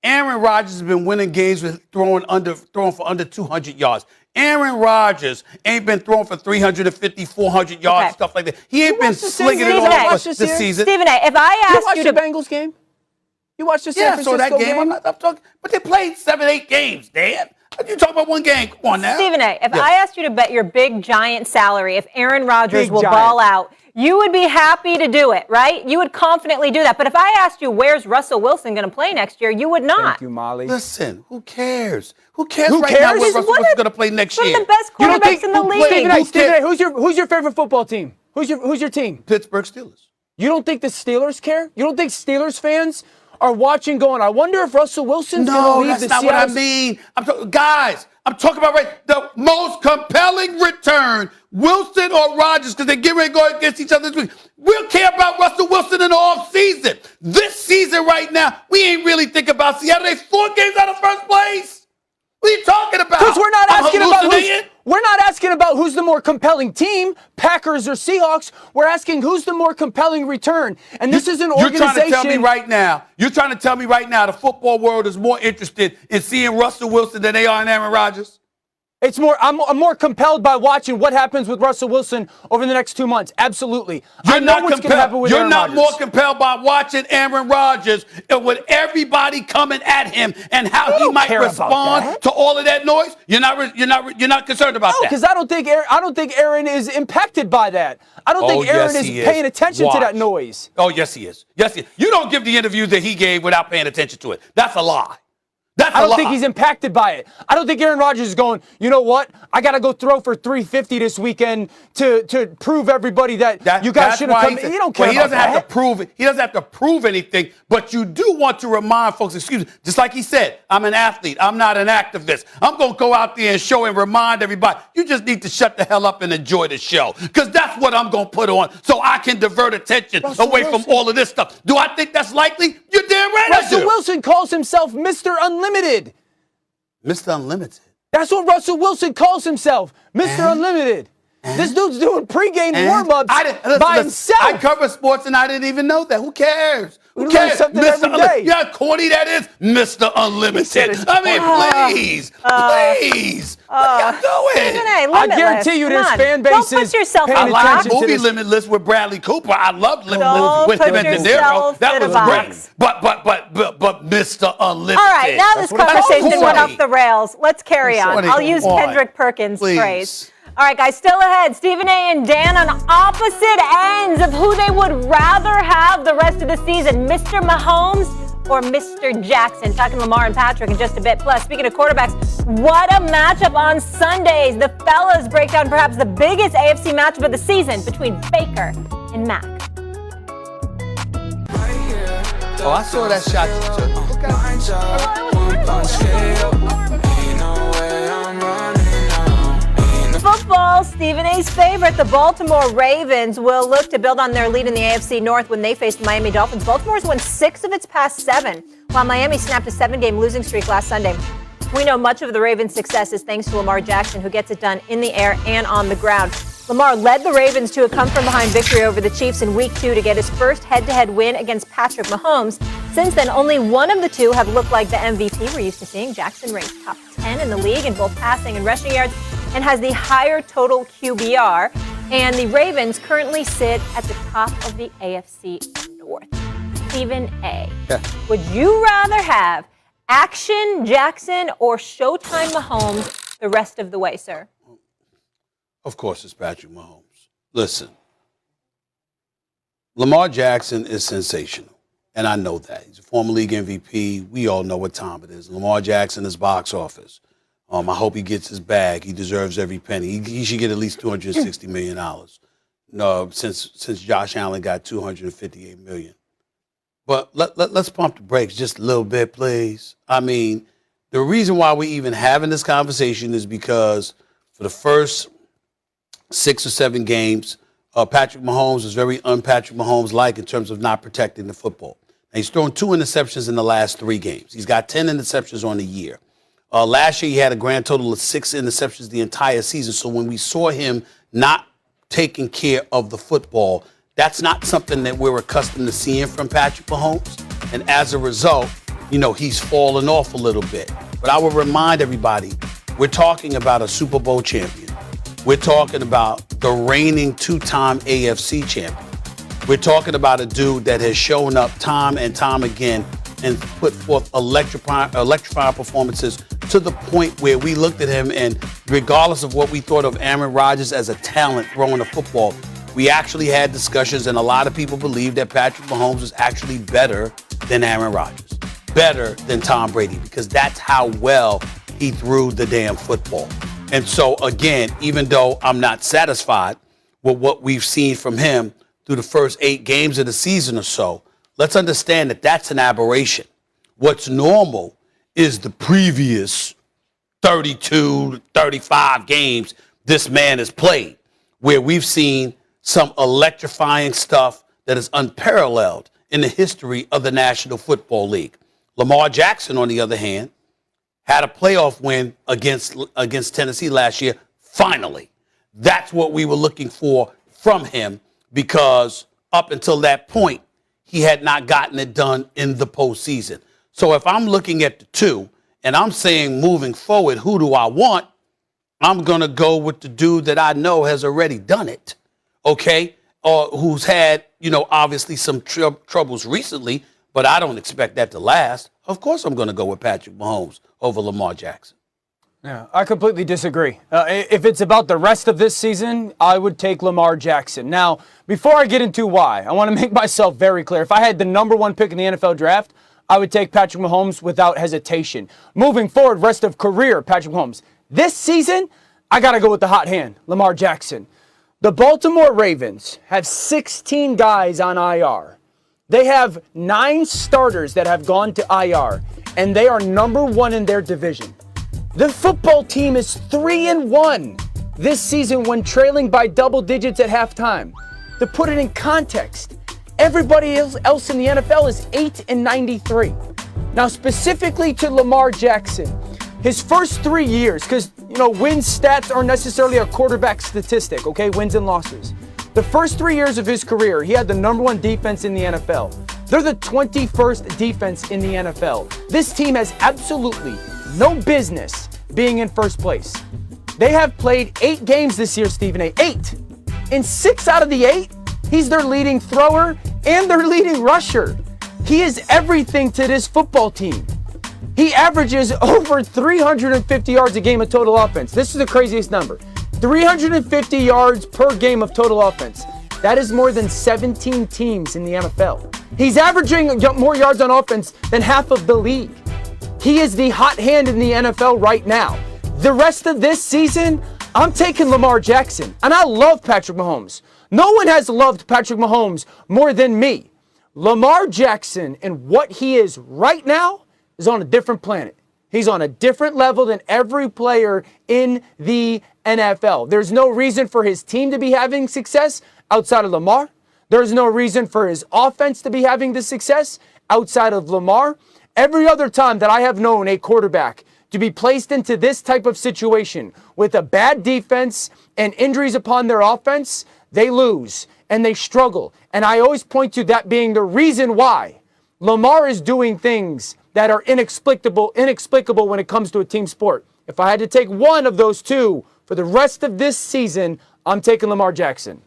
Aaron Rodgers has been winning games with throwing for under 200 yards. Aaron Rodgers ain't been throwing for 350, 400 yards, stuff like that. He ain't been slinging it all over the season. Stephen A., if I asked you to Bengals game. You watched the San Yeah, Francisco so that game. game? I'm talking, but they played 7-8 games, Dan. You talking about one game? Come on now. Stephen A., if I asked you to bet your big giant salary if Aaron Rodgers Big will giant. ball out, you would be happy to do it, right? You would confidently do that. But if I asked you where's Russell Wilson going to play next year, you would not. Thank you, Molly. Listen, who cares? Who cares Who right cares? now where He's Russell one Wilson's of- going to play next One year? of the best You don't quarterbacks think in the league. Stephen A., who's your favorite football team? Who's your team? Pittsburgh Steelers. You don't think the Steelers care? You don't think Steelers fans are watching going, I wonder if Russell Wilson's going to No, leave that's the not Seattle... what I mean. Guys, I'm talking about the most compelling return, Wilson or Rodgers, because they get ready to go against each other this week. We'll care about Russell Wilson in the offseason. This season right now, we ain't really thinking about Seattle. They 4 games out of first place. What are you talking about? Because we're not I'm asking about hallucinating? we're not asking about who's the more compelling team, Packers or Seahawks. We're asking who's the more compelling return. And this is an organization. You're trying to tell me right now. You're trying to tell me right now the football world is more interested in seeing Russell Wilson than they are in Aaron Rodgers. It's more. I'm more compelled by watching what happens with Russell Wilson over the next 2 months. Absolutely. You're I know not what's going to happen compelled. with You're Aaron not Rodgers. more compelled by watching Aaron Rodgers and with everybody coming at him and how he don't might care about respond that. to all of that noise. You're not concerned about No, that. because I don't think Aaron is impacted by that. I don't think Aaron is paying attention to that noise. Oh, yes, he is. Yes, he is. You don't give the interviews that he gave without paying attention to it. That's a lie. That's I don't think he's impacted by it. I don't think Aaron Rodgers is going, you know what? I got to go throw for 350 this weekend to prove everybody that you guys should have come. He don't care He about doesn't have that. to prove it. He doesn't have to prove anything, but you do want to remind folks, excuse me, just like he said, I'm an athlete. I'm not an activist. I'm going to go out there and show and remind everybody, you just need to shut the hell up and enjoy the show, because that's what I'm going to put on so I can divert attention away from all of this stuff. Do I think that's likely? You're damn right I Russell do. Wilson calls himself Mr. Unlimited. Mr. Unlimited. That's what Russell Wilson calls himself, Mr. Unlimited. This dude's doing pregame warm-ups by himself. I cover sports and I didn't even know that. Who cares? We Who learn cares? something every day. Yeah, corny that is, Mr. Unlimited. I mean, please. What are y'all doing? Stephen A., I Limitless. guarantee you Come there's on. fan Don't bases put yourself paying in a I like box. the movie this. Limitless with Bradley Cooper. I loved Don't Limitless with him put and De Niro. yourself That in a was box. great. But Mr. Unlimited. All right, now this conversation corny. went off the rails. Let's carry on. Corny. I'll use Come on. Kendrick Perkins' Please. phrase. All right, guys, still ahead. Stephen A. and Dan on opposite ends of who they would rather have the rest of the season, Mr. Mahomes or Mr. Jackson. Talking Lamar and Patrick in just a bit. Plus, speaking of quarterbacks, what a matchup on Sundays. The fellas break down perhaps the biggest AFC matchup of the season between Baker and Mac. Oh, I saw that shot. Football, Stephen A.'s favorite, the Baltimore Ravens, will look to build on their lead in the AFC North when they face the Miami Dolphins. Baltimore's won 6 of its past 7, while Miami snapped a 7-game losing streak last Sunday. We know much of the Ravens' success is thanks to Lamar Jackson, who gets it done in the air and on the ground. Lamar led the Ravens to a come-from-behind victory over the Chiefs in Week 2 to get his first head-to-head win against Patrick Mahomes. Since then, only one of the two have looked like the MVP we're used to seeing. Jackson ranked top 10 in the league in both passing and rushing yards and has the higher total QBR. And the Ravens currently sit at the top of the AFC North. Stephen A., would you rather have Action Jackson or Showtime Mahomes the rest of the way, sir? Of course, it's Patrick Mahomes. Listen, Lamar Jackson is sensational, and I know that. He's a former league MVP. We all know what time it is. Lamar Jackson is box office. I hope he gets his bag. He deserves every penny. He should get at least $260 million. No, since Josh Allen got $258 million. But let's pump the brakes just a little bit, please. I mean, the reason why we even having this conversation is because for the first 6 or 7 games, Patrick Mahomes is very un-Patrick Mahomes-like in terms of not protecting the football. Now, he's thrown 2 interceptions in the last 3 games. He's got 10 interceptions on the year. Last year, he had a grand total of 6 interceptions the entire season. So when we saw him not taking care of the football, that's not something that we're accustomed to seeing from Patrick Mahomes. And as a result, he's fallen off a little bit. But I would remind everybody, we're talking about a Super Bowl champion. We're talking about the reigning 2-time AFC champion. We're talking about a dude that has shown up time and time again and put forth electrifying performances to the point where we looked at him, and regardless of what we thought of Aaron Rodgers as a talent throwing the football, we actually had discussions, and a lot of people believe that Patrick Mahomes was actually better than Aaron Rodgers, better than Tom Brady, because that's how well he threw the damn football. And so, again, even though I'm not satisfied with what we've seen from him through the first 8 games of the season or so, let's understand that that's an aberration. What's normal is the previous 32, 35 games this man has played, where we've seen some electrifying stuff that is unparalleled in the history of the National Football League. Lamar Jackson, on the other hand, had a playoff win against Tennessee last year, finally. That's what we were looking for from him, because up until that point, he had not gotten it done in the postseason. So if I'm looking at the two and I'm saying moving forward, who do I want? I'm going to go with the dude that I know has already done it, okay? Or who's had, obviously some troubles recently, but I don't expect that to last. Of course I'm going to go with Patrick Mahomes over Lamar Jackson. Yeah, I completely disagree. If it's about the rest of this season, I would take Lamar Jackson. Now, before I get into why, I want to make myself very clear. If I had the number 1 pick in the NFL draft, I would take Patrick Mahomes without hesitation. Moving forward, rest of career, Patrick Mahomes. This season, I got to go with the hot hand, Lamar Jackson. The Baltimore Ravens have 16 guys on IR. They have 9 starters that have gone to IR, and they are number 1 in their division. The football team is 3-1 this season when trailing by double digits at halftime. To put it in context, everybody else in the NFL is 8-93. Now, specifically to Lamar Jackson, his first 3 years, because, wins stats aren't necessarily a quarterback statistic, okay? Wins and losses. The first 3 years of his career, he had the number 1 defense in the NFL. They're the 21st defense in the NFL. This team has absolutely no business being in first place. They have played 8 games this year, Stephen A. 8. In 6 out of the 8, he's their leading thrower and their leading rusher. He is everything to this football team. He averages over 350 yards a game of total offense. This is the craziest number. 350 yards per game of total offense. That is more than 17 teams in the NFL. He's averaging more yards on offense than half of the league. He is the hot hand in the NFL right now. The rest of this season, I'm taking Lamar Jackson. And I love Patrick Mahomes. No one has loved Patrick Mahomes more than me. Lamar Jackson and what he is right now is on a different planet. He's on a different level than every player in the NFL. There's no reason for his team to be having success outside of Lamar. There's no reason for his offense to be having the success outside of Lamar. Every other time that I have known a quarterback to be placed into this type of situation with a bad defense and injuries upon their offense, they lose and they struggle. And I always point to that being the reason why Lamar is doing things that are inexplicable when it comes to a team sport. If I had to take one of those two for the rest of this season, I'm taking Lamar Jackson.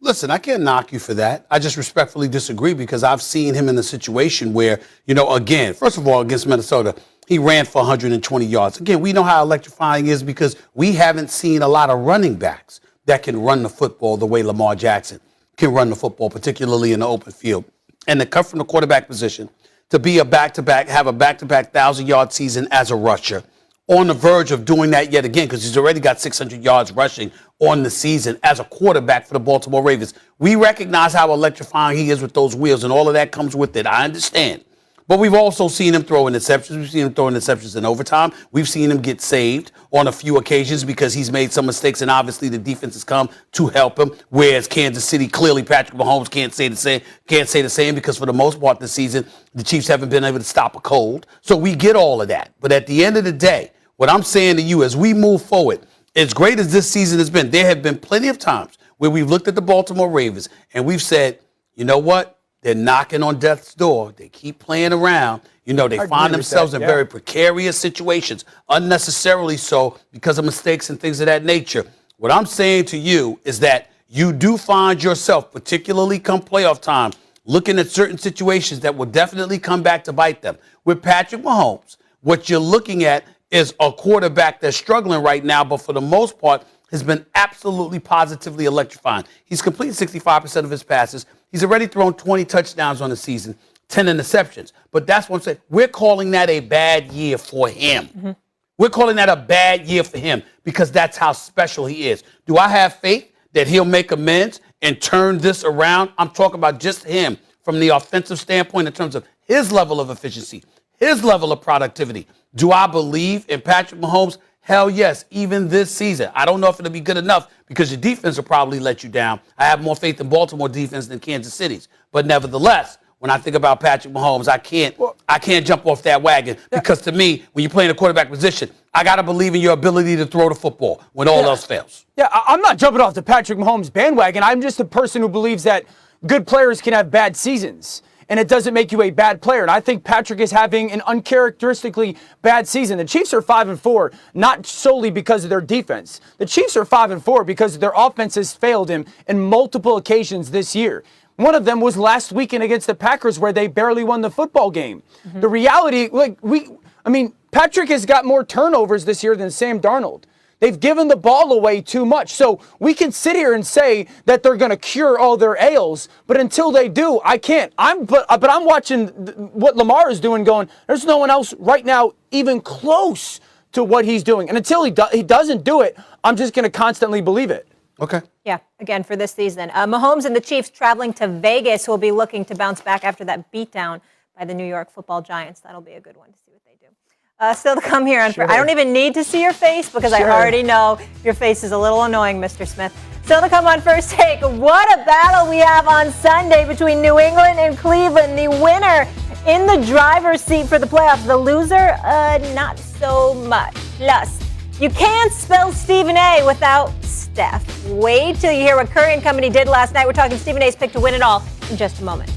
Listen, I can't knock you for that. I just respectfully disagree, because I've seen him in a situation where, again, first of all, against Minnesota, he ran for 120 yards. Again, we know how electrifying it is, because we haven't seen a lot of running backs that can run the football the way Lamar Jackson can run the football, particularly in the open field. And to come from the quarterback position to be have a back-to-back 1,000-yard season as a rusher, on the verge of doing that yet again, because he's already got 600 yards rushing on the season as a quarterback for the Baltimore Ravens. We recognize how electrifying he is with those wheels, and all of that comes with it. I understand. But we've also seen him throw interceptions. We've seen him throw interceptions in overtime. We've seen him get saved on a few occasions because he's made some mistakes, and obviously the defense has come to help him. Whereas Kansas City, clearly Patrick Mahomes can't say the same because for the most part this season, the Chiefs haven't been able to stop a cold. So we get all of that. But at the end of the day, what I'm saying to you as we move forward, as great as this season has been, there have been plenty of times where we've looked at the Baltimore Ravens and we've said, you know what? They're knocking on death's door. They keep playing around. They find themselves in very precarious situations, unnecessarily so because of mistakes and things of that nature. What I'm saying to you is that you do find yourself, particularly come playoff time, looking at certain situations that will definitely come back to bite them. With Patrick Mahomes, what you're looking at is a quarterback that's struggling right now, but for the most part has been absolutely positively electrifying. He's completed 65% of his passes. He's already thrown 20 touchdowns on the season, 10 interceptions. But that's what I'm saying. We're calling that a bad year for him. Mm-hmm. We're calling that a bad year for him because that's how special he is. Do I have faith that he'll make amends and turn this around? I'm talking about just him from the offensive standpoint in terms of his level of efficiency, his level of productivity. Do I believe in Patrick Mahomes? Hell yes, even this season. I don't know if it'll be good enough because your defense will probably let you down. I have more faith in Baltimore defense than Kansas City's. But nevertheless, when I think about Patrick Mahomes, I can't jump off that wagon because to me, when you're playing a quarterback position, I got to believe in your ability to throw the football when all else fails. Yeah, I'm not jumping off the Patrick Mahomes bandwagon. I'm just a person who believes that good players can have bad seasons, and it doesn't make you a bad player. And I think Patrick is having an uncharacteristically bad season. The Chiefs are 5-4, not solely because of their defense. The Chiefs are 5-4 because their offense has failed him in multiple occasions this year. One of them was last weekend against the Packers where they barely won the football game. Mm-hmm. The reality, Patrick has got more turnovers this year than Sam Darnold. They've given the ball away too much. So we can sit here and say that they're going to cure all their ails, but until they do, I can't. But I'm watching what Lamar is doing going, there's no one else right now even close to what he's doing. And until he doesn't do it, I'm just going to constantly believe it. Okay. Yeah, again, for this season. Mahomes and the Chiefs traveling to Vegas will be looking to bounce back after that beatdown by the New York Football Giants. That'll be a good one to see what they do. Still to come here on. Sure. I don't even need to see your face because I already know your face is a little annoying, Mr. Smith. Still to come on First Take. What a battle we have on Sunday between New England and Cleveland. The winner in the driver's seat for the playoffs. The loser, not so much. Plus, you can't spell Stephen A without Steph. Wait till you hear what Curry and company did last night. We're talking Stephen A's pick to win it all in just a moment.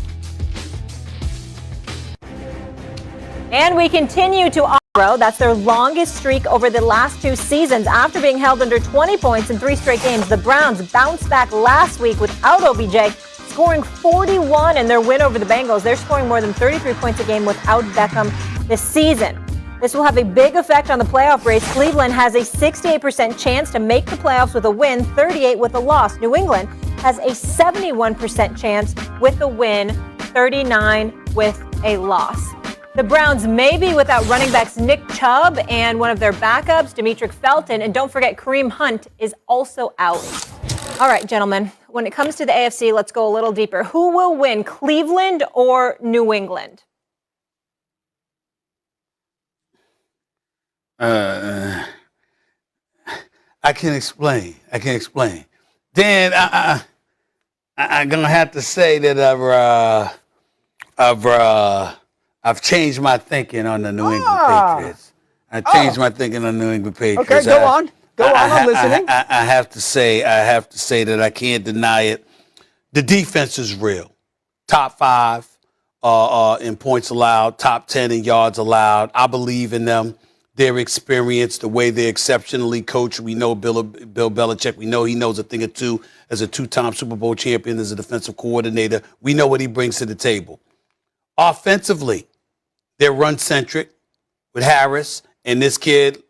And we continue to that's their longest streak over the last 2 seasons. After being held under 20 points in 3 straight games, the Browns bounced back last week without OBJ, scoring 41 in their win over the Bengals. They're scoring more than 33 points a game without Beckham this season. This will have a big effect on the playoff race. Cleveland has a 68% chance to make the playoffs with a win, 38 with a loss. New England has a 71% chance with a win, 39 with a loss. The Browns may be without running backs Nick Chubb and one of their backups, Demetric Felton. And don't forget, Kareem Hunt is also out. All right, gentlemen, when it comes to the AFC, let's go a little deeper. Who will win, Cleveland or New England? I can explain. Dan, I'm going to have to say that I've changed my thinking on the New England Patriots. I changed my thinking on the New England Patriots. Okay, go on. I'm listening. I have to say that I can't deny it. The defense is real. Top 5 in points allowed, top 10 in yards allowed. I believe in them. Their experience, the way they're exceptionally coached. We know Bill Belichick. We know he knows a thing or two as a 2-time Super Bowl champion, as a defensive coordinator. We know what he brings to the table. Offensively, they're run-centric with Harris and this kid,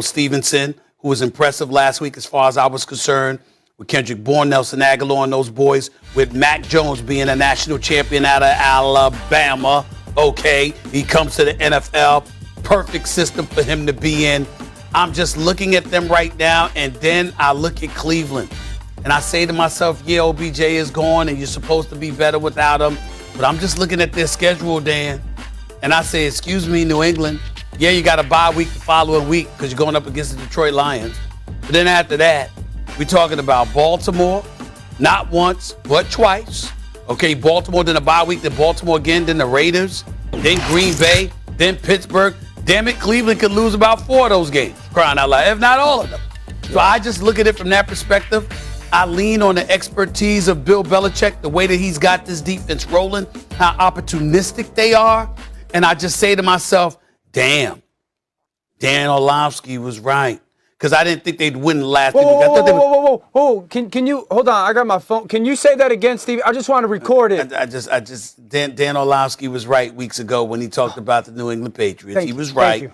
Stevenson, who was impressive last week as far as I was concerned, with Kendrick Bourne, Nelson Aguilar, and those boys, with Mac Jones being a national champion out of Alabama. Okay, he comes to the NFL. Perfect system for him to be in. I'm just looking at them right now, and then I look at Cleveland, and I say to myself, yeah, OBJ is gone, and you're supposed to be better without him. But I'm just looking at their schedule, Dan, and I say, excuse me, New England. Yeah, you got a bye week the following week because you're going up against the Detroit Lions. But then after that, we're talking about Baltimore, not once, but twice. Okay, Baltimore, then a bye week, then Baltimore again, then the Raiders, then Green Bay, then Pittsburgh. Damn it, Cleveland could lose about 4 of those games, crying out loud, if not all of them. So I just look at it from that perspective. I lean on the expertise of Bill Belichick, the way that he's got this defense rolling, how opportunistic they are. And I just say to myself, damn, Dan Orlovsky was right. because I didn't think they'd win last week. Whoa. Can you hold on? I got my phone. Can you say that again, Steve? I just want to record it. Dan Orlovsky was right weeks ago when he talked about the New England Patriots. He was right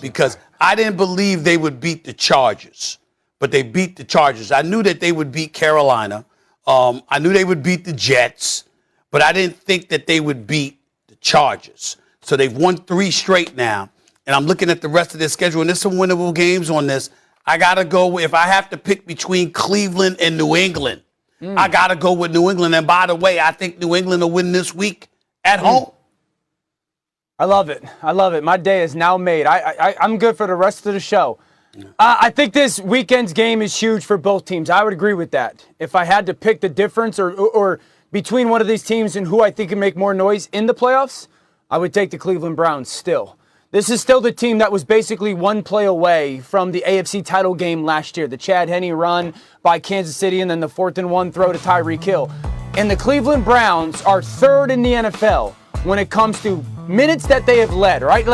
because I didn't believe they would beat the Chargers, but they beat the Chargers. I knew that they would beat Carolina. I knew they would beat the Jets, but I didn't think that they would beat the Chargers. So they've won 3 straight now, and I'm looking at the rest of their schedule, and there's some winnable games on this. I got to go, if I have to pick between Cleveland and New England, I got to go with New England. And by the way, I think New England will win this week at home. I love it. My day is now made. I'm good for the rest of the show. I think this weekend's game is huge for both teams. I would agree with that. If I had to pick the difference or between one of these teams and who I think can make more noise in the playoffs, I would take the Cleveland Browns still. This is still the team that was basically one play away from the AFC title game last year. The Chad Henne run by Kansas City and then the 4th and 1 throw to Tyreek Hill. And the Cleveland Browns are 3rd in the NFL when it comes to minutes that they have led, right?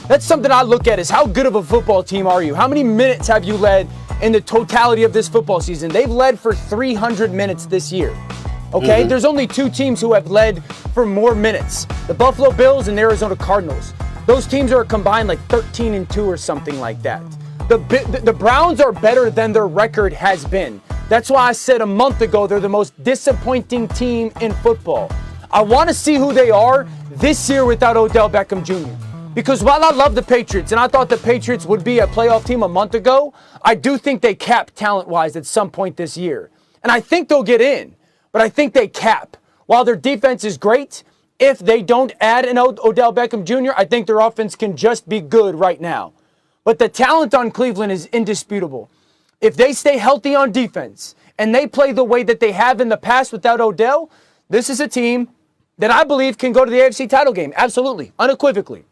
That's something I look at is how good of a football team are you? How many minutes have you led in the totality of this football season? They've led for 300 minutes this year. Okay, There's only 2 teams who have led for more minutes. The Buffalo Bills and the Arizona Cardinals. Those teams are combined like 13-2 or something like that. The Browns are better than their record has been. That's why I said a month ago they're the most disappointing team in football. I want to see who they are this year without Odell Beckham Jr. Because while I love the Patriots, and I thought the Patriots would be a playoff team a month ago, I do think they cap talent-wise at some point this year. And I think they'll get in, but I think they cap. While their defense is great, if they don't add an Odell Beckham Jr., I think their offense can just be good right now. But the talent on Cleveland is indisputable. If they stay healthy on defense and they play the way that they have in the past without Odell, this is a team that I believe can go to the AFC title game. Absolutely, unequivocally.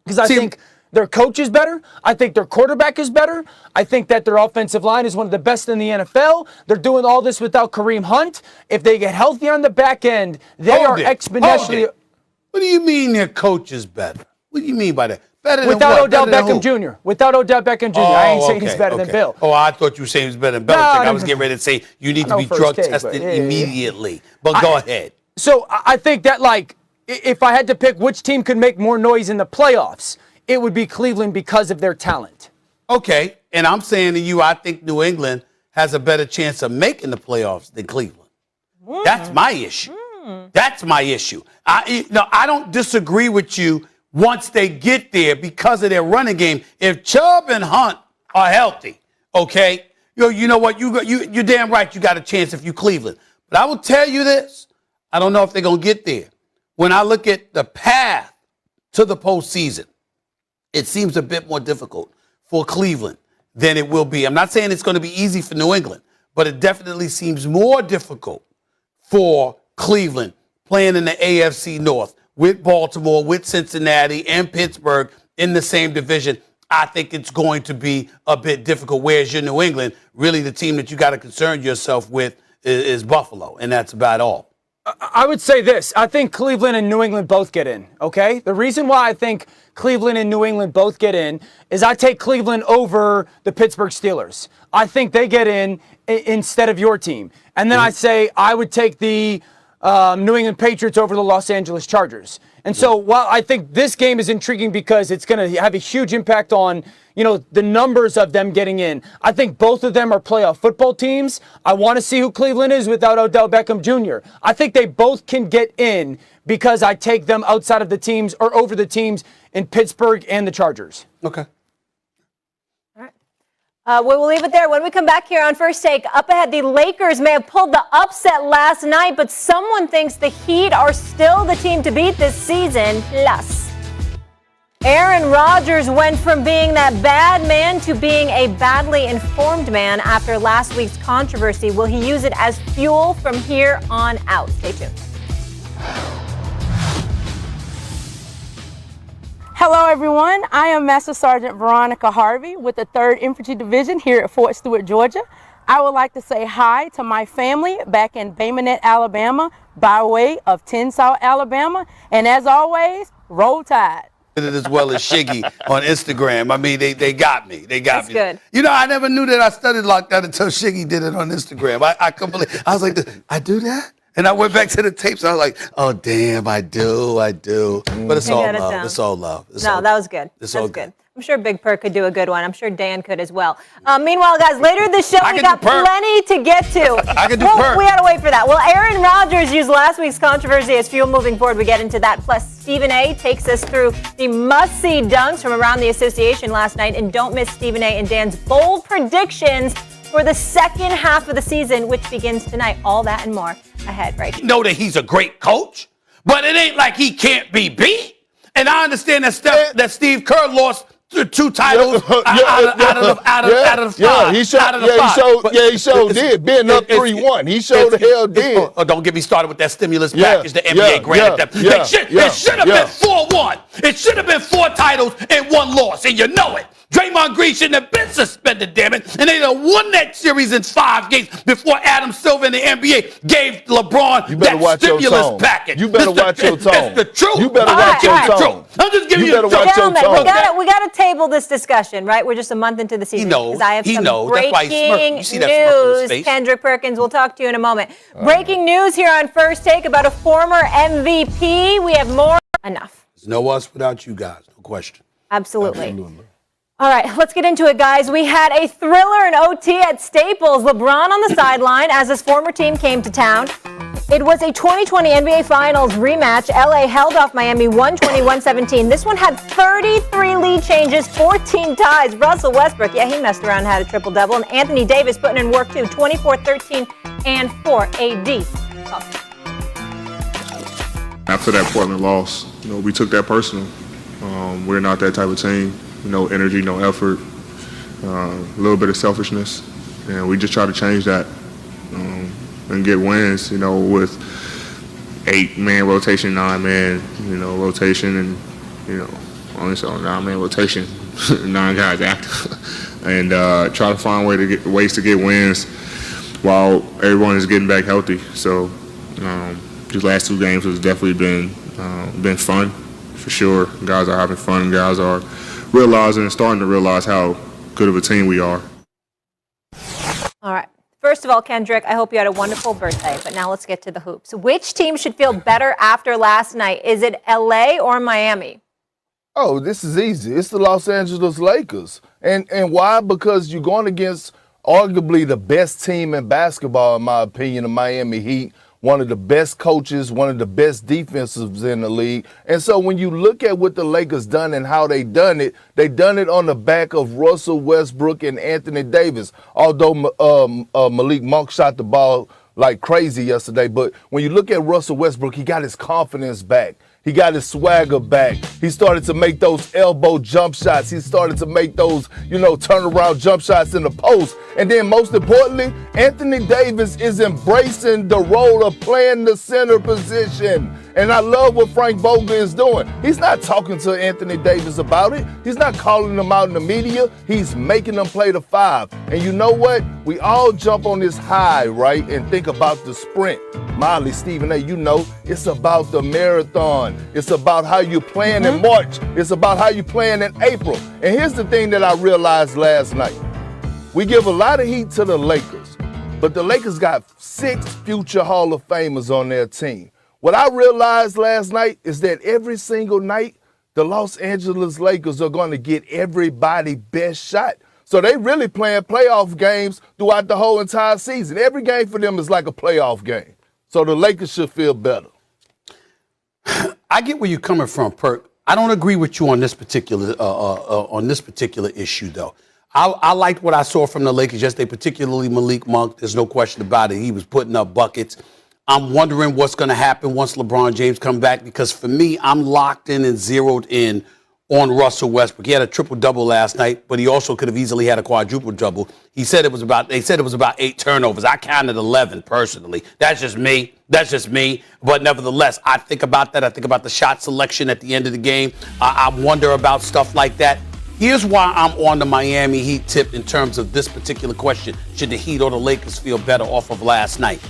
Because I think their coach is better. I think their quarterback is better. I think that their offensive line is one of the best in the NFL. They're doing all this without Kareem Hunt. If they get healthy on the back end, they are exponentially. What do you mean their coach is better? What do you mean by that? Better without than Odell Beckham Jr. Without Odell Beckham Jr. I ain't saying he's better than Bill. Oh, I thought you were saying he was better than Belichick. I was getting ready to say you need to be drug tested immediately. But go ahead. So I think that, if I had to pick which team could make more noise in the playoffs, it would be Cleveland because of their talent. Okay, and I'm saying to you, I think New England has a better chance of making the playoffs than Cleveland. That's my issue. That's my issue. I don't disagree with you once they get there because of their running game. If Chubb and Hunt are healthy, okay, you know what? You're damn right you got a chance if you Cleveland. But I will tell you this. I don't know if they're going to get there. When I look at the path to the postseason, it seems a bit more difficult for Cleveland than it will be. I'm not saying it's going to be easy for New England, but it definitely seems more difficult for Cleveland playing in the AFC North with Baltimore, with Cincinnati, and Pittsburgh in the same division. I think it's going to be a bit difficult. Whereas you're New England, really the team that you got to concern yourself with is Buffalo, and that's about all. I would say this. I think Cleveland and New England both get in, okay? The reason why I think Cleveland and New England both get in is I take Cleveland over the Pittsburgh Steelers. I think they get in instead of your team. And then I say I would take the New England Patriots over the Los Angeles Chargers. And so while I think this game is intriguing because it's going to have a huge impact on, the numbers of them getting in, I think both of them are playoff football teams. I want to see who Cleveland is without Odell Beckham Jr. I think they both can get in because I take them outside of the teams or over the teams in Pittsburgh and the Chargers. Okay. We'll leave it there. When we come back here on First Take, up ahead, the Lakers may have pulled the upset last night, but someone thinks the Heat are still the team to beat this season. Plus, Aaron Rodgers went from being that bad man to being a badly informed man after last week's controversy. Will he use it as fuel from here on out? Stay tuned. Hello, everyone. I am Master Sergeant Veronica Harvey with the 3rd Infantry Division here at Fort Stewart, Georgia. I would like to say hi to my family back in Bay Minette, Alabama, by way of Tensas, Alabama. And as always, roll tide. did it as well as Shiggy on Instagram. I mean, they got me. They got me. That's good. You know, I never knew that I studied like that until Shiggy did it on Instagram. I couldn't believe. I was like, I do that? And I went back to the tapes. And I was like, oh, damn, I do. But it's all love. It's all love. That was good. It's That's all good. I'm sure Big Perk could do a good one. I'm sure Dan could as well. Meanwhile, guys, later in the show, we got plenty to get to. I can do Perk. We got to wait for that. Well, Aaron Rodgers used last week's controversy as fuel moving forward. We get into that. Plus, Stephen A. takes us through the must-see dunks from around the association last night. And don't miss Stephen A. and Dan's bold predictions for the second half of the season, which begins tonight. All that and more ahead, right? You know that he's a great coach, but it ain't like he can't be beat. And I understand that Steve Kerr lost 2 titles out of the 5. Yeah, he showed did. Being up 3-1. He showed the hell did. Oh, don't get me started with that stimulus package the NBA granted them. It should have been 4-1. It should have been 4 titles and 1 loss, and you know it. Draymond Green shouldn't have been suspended, damn it. And they done won that series in 5 games before Adam Silver in the NBA gave LeBron that stimulus package. You better watch your tone. It's the truth. You better watch your tone. I'm just giving you the truth. We got to table this discussion, right? We're just a month into the season. He knows. I have some That's why he's smirking. You see that smirk on his news. face. Kendrick Perkins, we'll talk to you in a moment. Breaking news here on First Take about a former MVP. We have more. Enough. There's no us without you guys. No question. Absolutely. All right, let's get into it, guys. We had a thriller in OT at Staples. LeBron on the sideline as his former team came to town. It was a 2020 NBA Finals rematch. LA held off Miami 120-117. This one had 33 lead changes, 14 ties. Russell Westbrook, he messed around, had a triple-double. And Anthony Davis putting in work, too. 24, 13, and 4 AD. After that Portland loss, we took that personal. We're not that type of team. No energy, no effort, a little bit of selfishness, and we just try to change that and get wins. With 8-man rotation, 9-man, rotation, and only 9-man rotation, 9 guys active, and try to find ways to get wins while everyone is getting back healthy. So these last 2 games has definitely been fun for sure. Guys are having fun. Guys are realizing and starting to realize how good of a team we are. All right. First of all, Kendrick, I hope you had a wonderful birthday, but now let's get to the hoops. Which team should feel better after last night? Is it LA or Miami? Oh, this is easy. It's the Los Angeles Lakers. And why? Because you're going against arguably the best team in basketball, in my opinion, the Miami Heat. One of the best coaches, one of the best defensives in the league. And so when you look at what the Lakers done and how they done it on the back of Russell Westbrook and Anthony Davis. Although Malik Monk shot the ball like crazy yesterday, but when you look at Russell Westbrook, he got his confidence back. He got his swagger back. He started to make those elbow jump shots. He started to make those, turnaround jump shots in the post. And then most importantly, Anthony Davis is embracing the role of playing the center position. And I love what Frank Vogel is doing. He's not talking to Anthony Davis about it. He's not calling him out in the media. He's making him play the 5. And you know what? We all jump on this high, right? And think about the sprint. Molly, Stephen A., it's about the marathon. It's about how you're playing in March. It's about how you're playing in April. And here's the thing that I realized last night. We give a lot of heat to the Lakers, but the Lakers got 6 future Hall of Famers on their team. What I realized last night is that every single night, the Los Angeles Lakers are going to get everybody's best shot. So they really playing playoff games throughout the whole entire season. Every game for them is like a playoff game. So the Lakers should feel better. I get where you're coming from, Perk. I don't agree with you on this particular issue, though. I liked what I saw from the Lakers yesterday, particularly Malik Monk. There's no question about it. He was putting up buckets. I'm wondering what's going to happen once LeBron James come back, because for me, I'm locked in and zeroed in on Russell Westbrook. He had a triple-double last night, but he also could have easily had a quadruple-double. They said it was about 8 turnovers. I counted 11 personally. That's just me. But nevertheless, I think about that. I think about the shot selection at the end of the game. I wonder about stuff like that. Here's why I'm on the Miami Heat tip in terms of this particular question. Should the Heat or the Lakers feel better off of last night?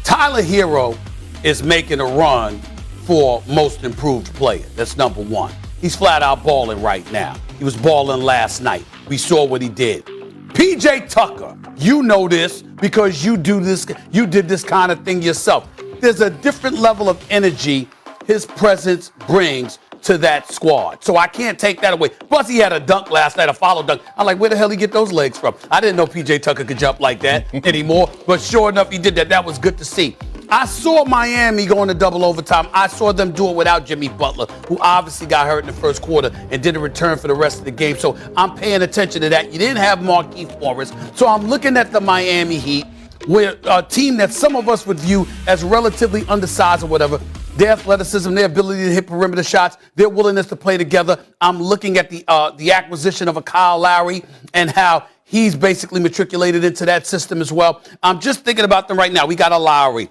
Tyler Hero is making a run for most improved player. That's number one. He's flat out balling right now. He was balling last night. We saw what he did. PJ Tucker, you know this because you did this kind of thing yourself. There's a different level of energy his presence brings to that squad. So I can't take that away. Plus, he had a dunk last night, a follow dunk. I'm like, where the hell he get those legs from? I didn't know PJ Tucker could jump like that anymore. But sure enough, he did that. That was good to see. I saw Miami go into double overtime. I saw them do it without Jimmy Butler, who obviously got hurt in the first quarter and didn't return for the rest of the game. So I'm paying attention to that. You didn't have Markieff Morris. So I'm looking at the Miami Heat, where a team that some of us would view as relatively undersized or whatever. Their athleticism, their ability to hit perimeter shots, their willingness to play together. I'm looking at the acquisition of a Kyle Lowry and how he's basically matriculated into that system as well. I'm just thinking about them right now. We got a Lowry.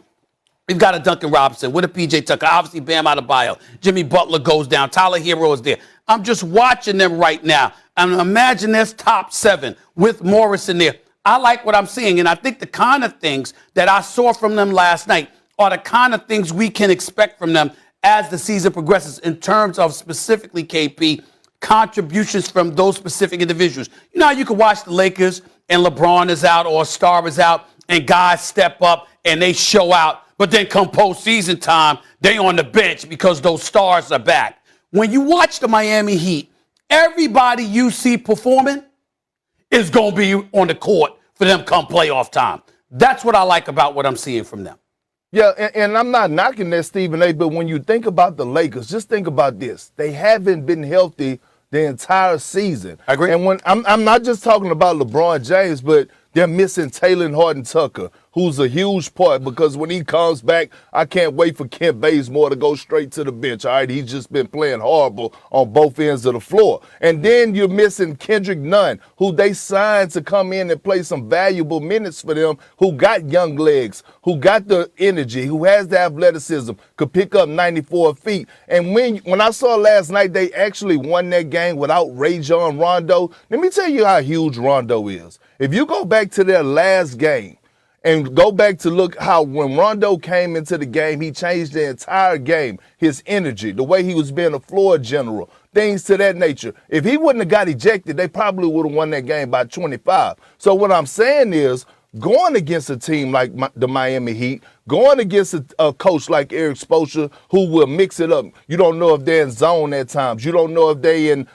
We've got a Duncan Robinson with a PJ Tucker. Obviously, Bam Adebayo. Jimmy Butler goes down. Tyler Hero is there. I'm just watching them right now. And imagine there's top 7 with Morris in there. I like what I'm seeing. And I think the kind of things that I saw from them last night are the kind of things we can expect from them as the season progresses in terms of specifically, KP, contributions from those specific individuals. You know how you can watch the Lakers and LeBron is out or a star is out and guys step up and they show out, but then come postseason time, they on the bench because those stars are back. When you watch the Miami Heat, everybody you see performing is going to be on the court for them come playoff time. That's what I like about what I'm seeing from them. Yeah, and I'm not knocking that, Stephen A., but when you think about the Lakers, just think about this. They haven't been healthy the entire season. I agree. And when I'm not just talking about LeBron James, but they're missing Taylor Horton-Tucker, who's a huge part, because when he comes back, I can't wait for Kent Bazemore to go straight to the bench. All right, he's just been playing horrible on both ends of the floor. And then you're missing Kendrick Nunn, who they signed to come in and play some valuable minutes for them, who got young legs, who got the energy, who has the athleticism, could pick up 94 feet. And when I saw last night they actually won that game without Rajon Rondo, let me tell you how huge Rondo is. If you go back to their last game, and go back to look how when Rondo came into the game, he changed the entire game, his energy, the way he was being a floor general, things to that nature. If he wouldn't have got ejected, they probably would have won that game by 25. So what I'm saying is, going against a team like the Miami Heat, going against a coach like Eric Spoelstra, who will mix it up. You don't know if they're in zone at times. You don't know if they in,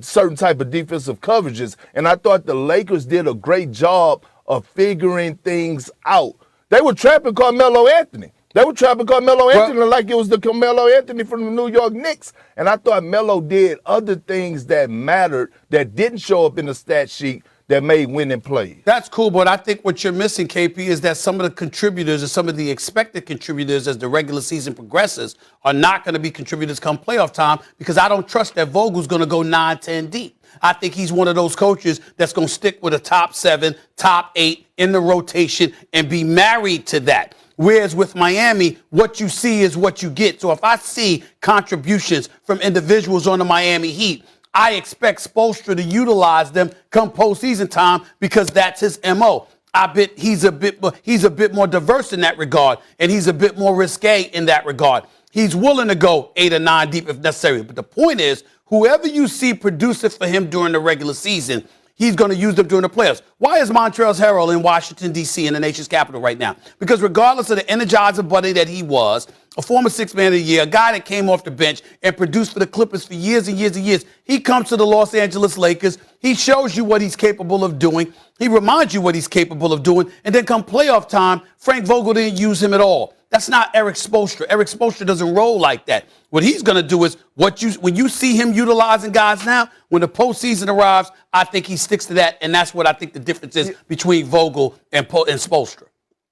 certain type of defensive coverages. And I thought the Lakers did a great job of figuring things out. They were trapping Carmelo Anthony. They were trapping Carmelo Anthony like it was the Carmelo Anthony from the New York Knicks. And I thought Melo did other things that mattered that didn't show up in the stat sheet that made winning plays. That's cool, but I think what you're missing, KP, is that some of the contributors or some of the expected contributors as the regular season progresses are not going to be contributors come playoff time, because I don't trust that Vogel's going to go 9-10 deep. I think he's one of those coaches that's going to stick with a top 7, top 8 in the rotation and be married to that. Whereas with Miami, what you see is what you get. So if I see contributions from individuals on the Miami Heat, I expect Spoelstra to utilize them come postseason time because that's his MO. I bet he's a bit more diverse in that regard, and he's a bit more risque in that regard. He's willing to go 8 or 9 deep if necessary. But the point is, whoever you see producing for him during the regular season, he's going to use them during the playoffs. Why is Montrezl Harrell in Washington, D.C., in the nation's capital right now? Because regardless of the energizer buddy that he was, a former Sixth Man of the Year, a guy that came off the bench and produced for the Clippers for years and years and years, he comes to the Los Angeles Lakers. He shows you what he's capable of doing. He reminds you what he's capable of doing. And then come playoff time, Frank Vogel didn't use him at all. That's not Eric Spoelstra. Eric Spoelstra doesn't roll like that. What he's going to do is when you see him utilizing guys now, when the postseason arrives, I think he sticks to that, and that's what I think the difference is between Vogel and Spoelstra.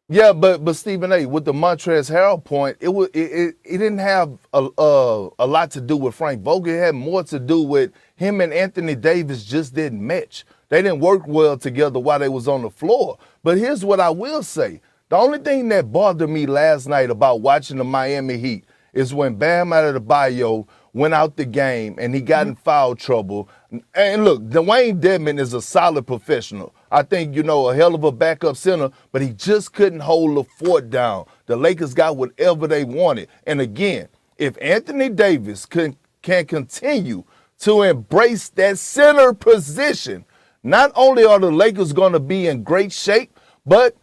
Yeah, but Stephen A., with the Montrezl Harrell point, it didn't have a lot to do with Frank Vogel. It had more to do with him and Anthony Davis just didn't match. They didn't work well together while they was on the floor. But here's what I will say. The only thing that bothered me last night about watching the Miami Heat is when Bam Adebayo went out the game and he got in foul trouble. And look, Dwayne Dedmon is a solid professional. I think, a hell of a backup center, but he just couldn't hold the fort down. The Lakers got whatever they wanted. And again, if Anthony Davis can continue to embrace that center position, not only are the Lakers going to be in great shape, but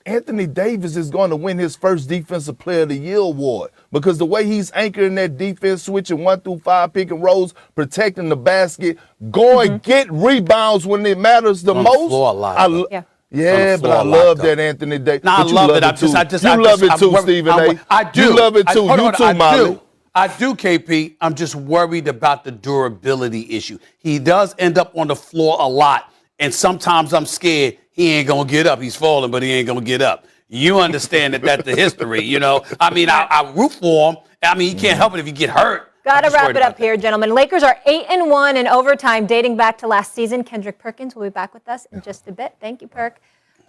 Anthony Davis is going to win his first Defensive Player of the Year award because the way he's anchoring that defense, switching 1 through 5 pick and rolls, protecting the basket, going get rebounds when it matters the most. The floor a lot. Yeah, but I love that Anthony Davis. No, I love it. You love it too, Stephen A. I do. You love it too. You too, Molly. I do, KP. I'm just worried about the durability issue. He does end up on the floor a lot, and sometimes I'm scared he ain't going to get up. He's falling, but he ain't going to get up. You understand that that's the history, you know? I mean, I root for him. I mean, he can't help it if you get hurt. Got to wrap it up here, gentlemen. Lakers are 8-1 in overtime, dating back to last season. Kendrick Perkins will be back with us in just a bit. Thank you, Perk.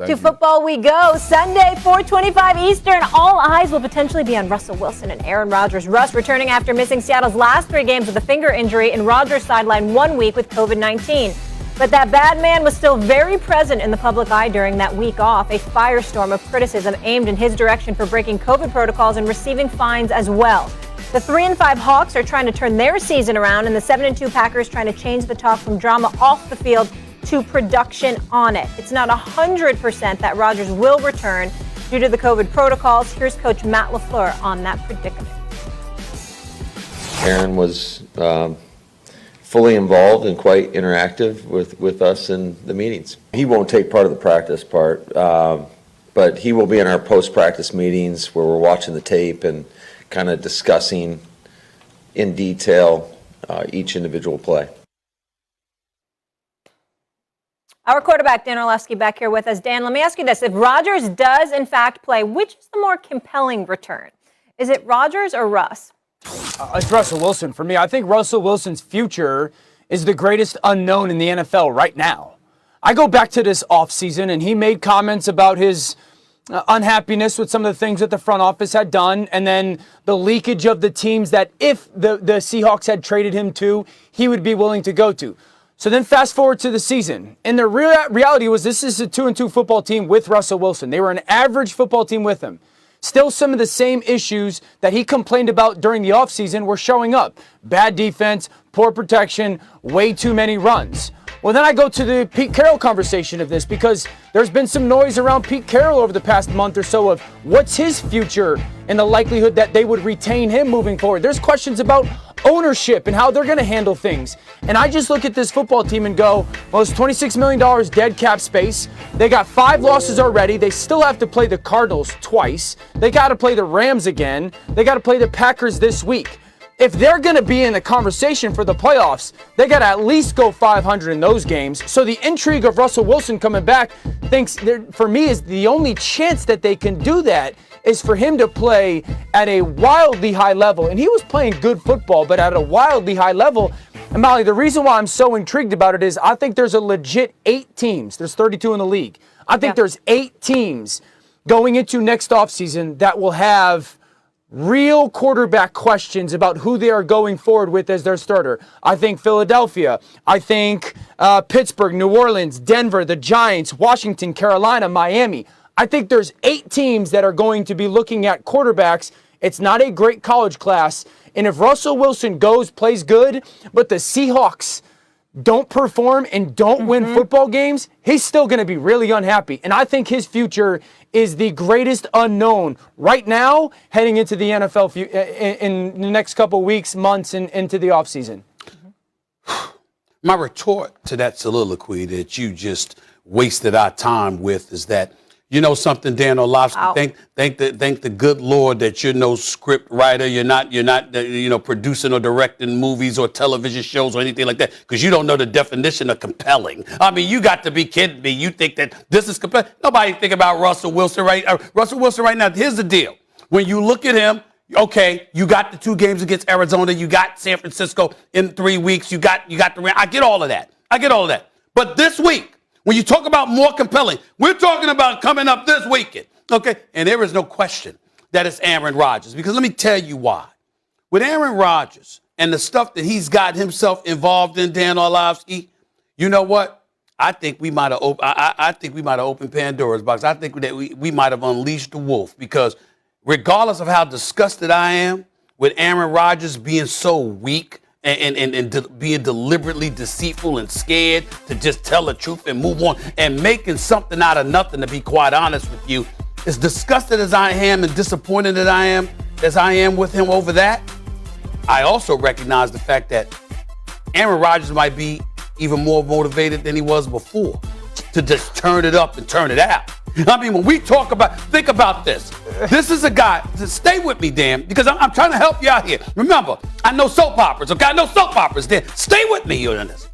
To football we go. Sunday, 4:25 Eastern. All eyes will potentially be on Russell Wilson and Aaron Rodgers. Russ returning after missing Seattle's last 3 games with a finger injury, and Rodgers sidelined 1 week with COVID-19. But that bad man was still very present in the public eye during that week off. A firestorm of criticism aimed in his direction for breaking COVID protocols and receiving fines as well. The 3-5 Hawks are trying to turn their season around, and the 7-2 Packers trying to change the talk from drama off the field to production on it. It's not 100% that Rodgers will return due to the COVID protocols. Here's Coach Matt LaFleur on that predicament. Aaron was fully involved and quite interactive with us in the meetings. He won't take part of the practice part, but he will be in our post-practice meetings where we're watching the tape and kind of discussing in detail each individual play. Our quarterback, Dan Orlovsky, back here with us. Dan, let me ask you this. If Rodgers does, in fact, play, which is the more compelling return? Is it Rodgers or Russ? It's Russell Wilson for me. I think Russell Wilson's future is the greatest unknown in the NFL right now. I go back to this offseason, and he made comments about his unhappiness with some of the things that the front office had done, and then the leakage of the teams that if the Seahawks had traded him to, he would be willing to go to. So then fast forward to the season, and the reality was this is a 2-2 football team with Russell Wilson. They were an average football team with him. Still, some of the same issues that he complained about during the offseason were showing up. Bad defense, poor protection, way too many runs. Well, then I go to the Pete Carroll conversation of this because there's been some noise around Pete Carroll over the past month or so of what's his future and the likelihood that they would retain him moving forward. There's questions about ownership and how they're going to handle things. And I just look at this football team and go, well, it's $26 million dead cap space. They got 5 losses already. They still have to play the Cardinals twice. They got to play the Rams again. They got to play the Packers this week. If they're going to be in the conversation for the playoffs, they got to at least go 500 in those games. So the intrigue of Russell Wilson coming back, for me, is the only chance that they can do that is for him to play at a wildly high level. And he was playing good football, but at a wildly high level. And Molly, the reason why I'm so intrigued about it is I think there's a legit 8 teams. There's 32 in the league. I think there's 8 teams going into next offseason that will have real quarterback questions about who they are going forward with as their starter. I think Philadelphia. I think Pittsburgh, New Orleans, Denver, the Giants, Washington, Carolina, Miami. I think there's 8 teams that are going to be looking at quarterbacks. It's not a great college class. And if Russell Wilson plays good, but the Seahawks don't perform and don't win football games, he's still going to be really unhappy. And I think his future is the greatest unknown right now heading into the NFL in the next couple weeks, months, and into the offseason. My retort to that soliloquy that you just wasted our time with is that, you know something, Dan Orlovsky, thank the good Lord that you're no script writer. You're not producing or directing movies or television shows or anything like that, because you don't know the definition of compelling. I mean, you got to be kidding me. You think that this is compelling? Nobody think about Russell Wilson right now. Here's the deal. When you look at him, okay, you got the 2 games against Arizona. You got San Francisco in 3 weeks. You got the Rams. I get all of that. But this week, when you talk about more compelling, we're talking about coming up this weekend, okay? And there is no question that it's Aaron Rodgers, because let me tell you why. With Aaron Rodgers and the stuff that he's got himself involved in, Dan Orlovsky, you know what? I think we might have opened Pandora's box. I think that we might have unleashed the wolf, because regardless of how disgusted I am with Aaron Rodgers being so weak and being deliberately deceitful and scared to just tell the truth and move on and making something out of nothing, to be quite honest with you. As disgusted as I am and disappointed as I am with him over that, I also recognize the fact that Aaron Rodgers might be even more motivated than he was before to just turn it up and turn it out. I mean, when we talk about, think about this. This is a guy, stay with me, Dan, because I'm trying to help you out here. Remember, I know soap operas, okay? I know soap operas, Dan. Stay with me here on this.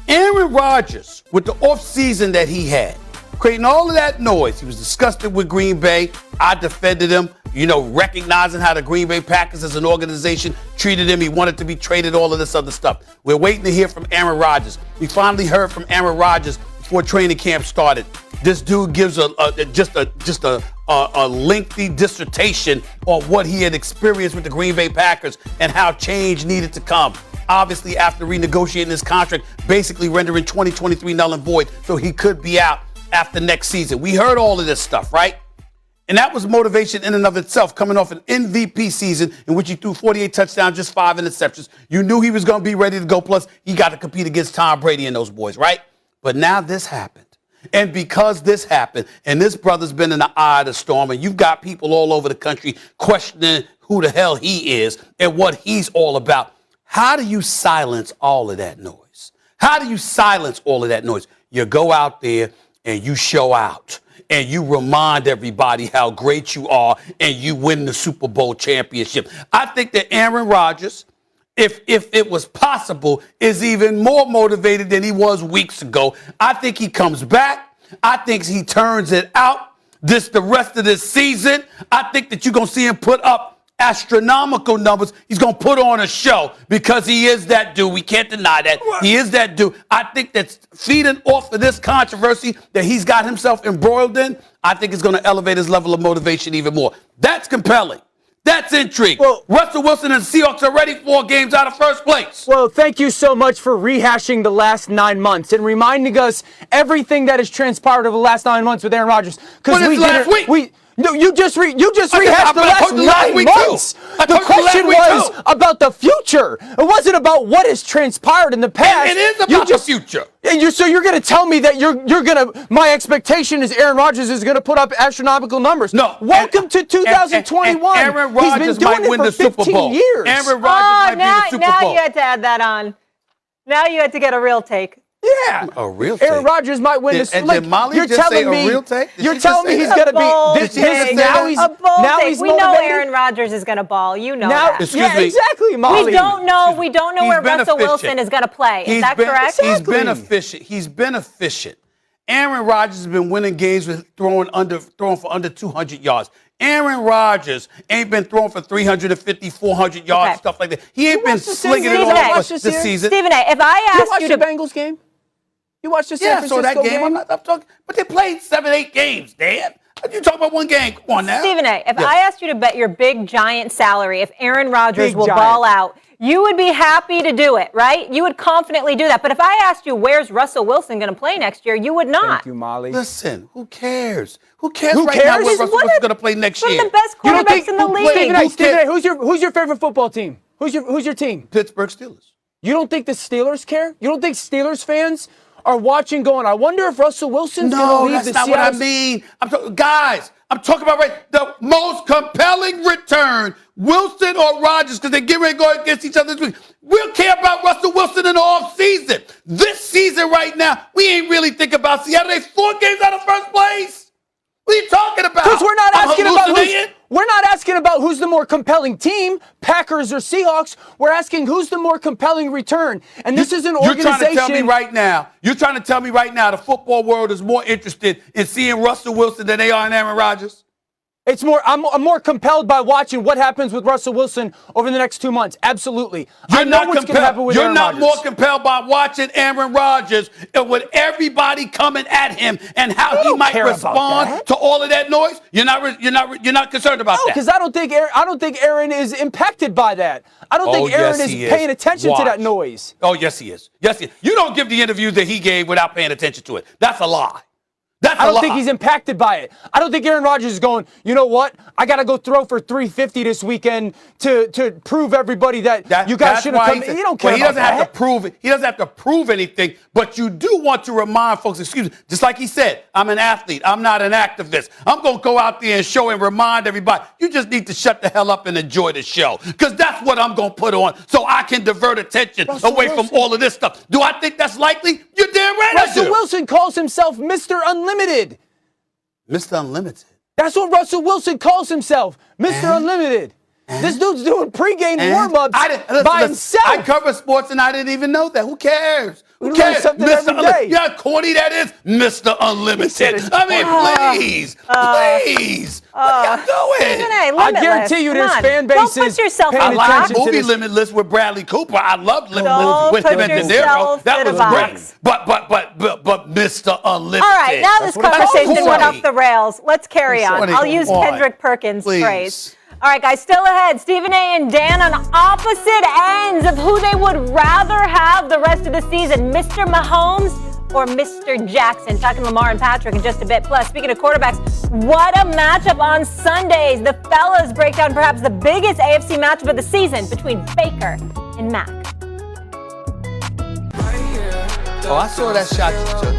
Aaron Rodgers, with the offseason that he had, creating all of that noise, he was disgusted with Green Bay. I defended him, recognizing how the Green Bay Packers as an organization treated him. He wanted to be traded, all of this other stuff. We're waiting to hear from Aaron Rodgers. We finally heard from Aaron Rodgers before training camp started. This dude gives just a lengthy dissertation on what he had experienced with the Green Bay Packers and how change needed to come. Obviously, after renegotiating his contract, basically rendering 2023 null and void, so he could be out after next season. We heard all of this stuff, right? And that was motivation in and of itself, coming off an MVP season in which he threw 48 touchdowns, just 5 interceptions. You knew he was going to be ready to go. Plus, he got to compete against Tom Brady and those boys, right? But now this happened. And because this happened, and this brother's been in the eye of the storm, and you've got people all over the country questioning who the hell he is and what he's all about, how do you silence all of that noise? How do you silence all of that noise? You go out there and you show out, and you remind everybody how great you are, and you win the Super Bowl championship. I think that Aaron Rodgers, if it was possible, is even more motivated than he was weeks ago. I think he comes back. I think he turns it out the rest of this season. I think that you're going to see him put up astronomical numbers. He's going to put on a show because he is that dude. We can't deny that. He is that dude. I think that's feeding off of this controversy that he's got himself embroiled in. I think it's going to elevate his level of motivation even more. That's compelling. That's intrigue. Well, Russell Wilson and the Seahawks are already 4 games out of first place. Well, thank you so much for rehashing the last 9 months and reminding us everything that has transpired over the last 9 months with Aaron Rodgers. Because we last week. No, you just rehashed the last 9 months. The question was about the future. It wasn't about what has transpired in the past. It is about the future. And so you're going to tell me that my expectation is Aaron Rodgers is going to put up astronomical numbers. No. Welcome to 2021. Aaron Rodgers might win the Super Bowl. Years. Aaron Rodgers might be the Super Bowl. Now you had to add that on. Now you had to get a real take. Yeah. A real take. Aaron Rodgers might win this. Did Molly just say a real take? You're telling me he's going to be now he's we know Aaron Rodgers is going to ball. You know that. Excuse me. Exactly, Molly. We don't know where Russell Wilson is going to play. Is that correct? He's been efficient. He's been efficient. Aaron Rodgers has been winning games with throwing for under 200 yards. Aaron Rodgers ain't been throwing for 350, 400 yards, stuff like that. He ain't been slinging it all this season. Stephen A., if I asked you to the Bengals game? You watched the San Francisco that game. I'm talking, but they played 7-8 games, Dan. You talking about one game? Come on now. Stephen A., if I asked you to bet your big giant salary if Aaron Rodgers will ball out, you would be happy to do it, right? You would confidently do that. But if I asked you where's Russell Wilson going to play next year, you would not. Thank you, Molly. Listen, who cares? Who cares now where Russell Wilson's going to play next year? One of the best quarterbacks in the league. Stephen A., who's your favorite football team? Who's your team? Pittsburgh Steelers. You don't think the Steelers care? You don't think Steelers fans are watching going, I wonder if Russell Wilson's going to leave the Seahawks? No, that's not what I mean. I'm talking about the most compelling return, Wilson or Rodgers, because they get ready to go against each other this week. We'll care about Russell Wilson in the offseason. This season right now, we ain't really thinking about Seattle. They 4 games out of first place. What are you talking about? Because we're not asking about who's the more compelling team, Packers or Seahawks. We're asking who's the more compelling return. And this is an organization. You're trying to tell me right now the football world is more interested in seeing Russell Wilson than they are in Aaron Rodgers? I'm more compelled by watching what happens with Russell Wilson over the next 2 months. Absolutely. You're not more compelled by watching Aaron Rodgers and with everybody coming at him and how he might respond to all of that noise. You're not concerned about that. Because I don't think Aaron is impacted by that. I don't think Aaron is paying attention to that noise. Oh, yes, he is. Yes, he is. You don't give the interview that he gave without paying attention to it. That's a lie. I don't think he's impacted by it. I don't think Aaron Rodgers is going, you know what? I got to go throw for 350 this weekend to prove everybody that you guys should have come. He don't care he about doesn't have to prove it. He doesn't have to prove anything, but you do want to remind folks, excuse me, just like he said, I'm an athlete. I'm not an activist. I'm going to go out there and show and remind everybody, you just need to shut the hell up and enjoy the show, because that's what I'm going to put on so I can divert attention away from all of this stuff. Do I think that's likely? You're damn right I do. Russell Wilson calls himself Mr. Unlimited. Mr. Unlimited. That's what Russell Wilson calls himself, Mr. Unlimited. This dude's doing pregame warm-ups by himself. I cover sports and I didn't even know that. Who cares? Who cares? Something every day. Yeah, corny that is, Mr. Unlimited. I mean, please. What are y'all doing? I guarantee you there's fan bases. Don't put yourself in I a like box. the movie Limitless with Bradley Cooper. I loved Limitless Don't with put him and De Niro. yourself That in a was box. great. But Mr. Unlimited. All right, now this conversation went off the rails. Let's carry on. Sonny, I'll use come on. Kendrick Perkins' Please. phrase. All right, guys, still ahead. Stephen A. and Dan on opposite ends of who they would rather have the rest of the season, Mr. Mahomes or Mr. Jackson. Talking Lamar and Patrick in just a bit. Plus, speaking of quarterbacks, what a matchup on Sundays. The fellas break down perhaps the biggest AFC matchup of the season between Baker and Mac. Oh, I saw that shot you took.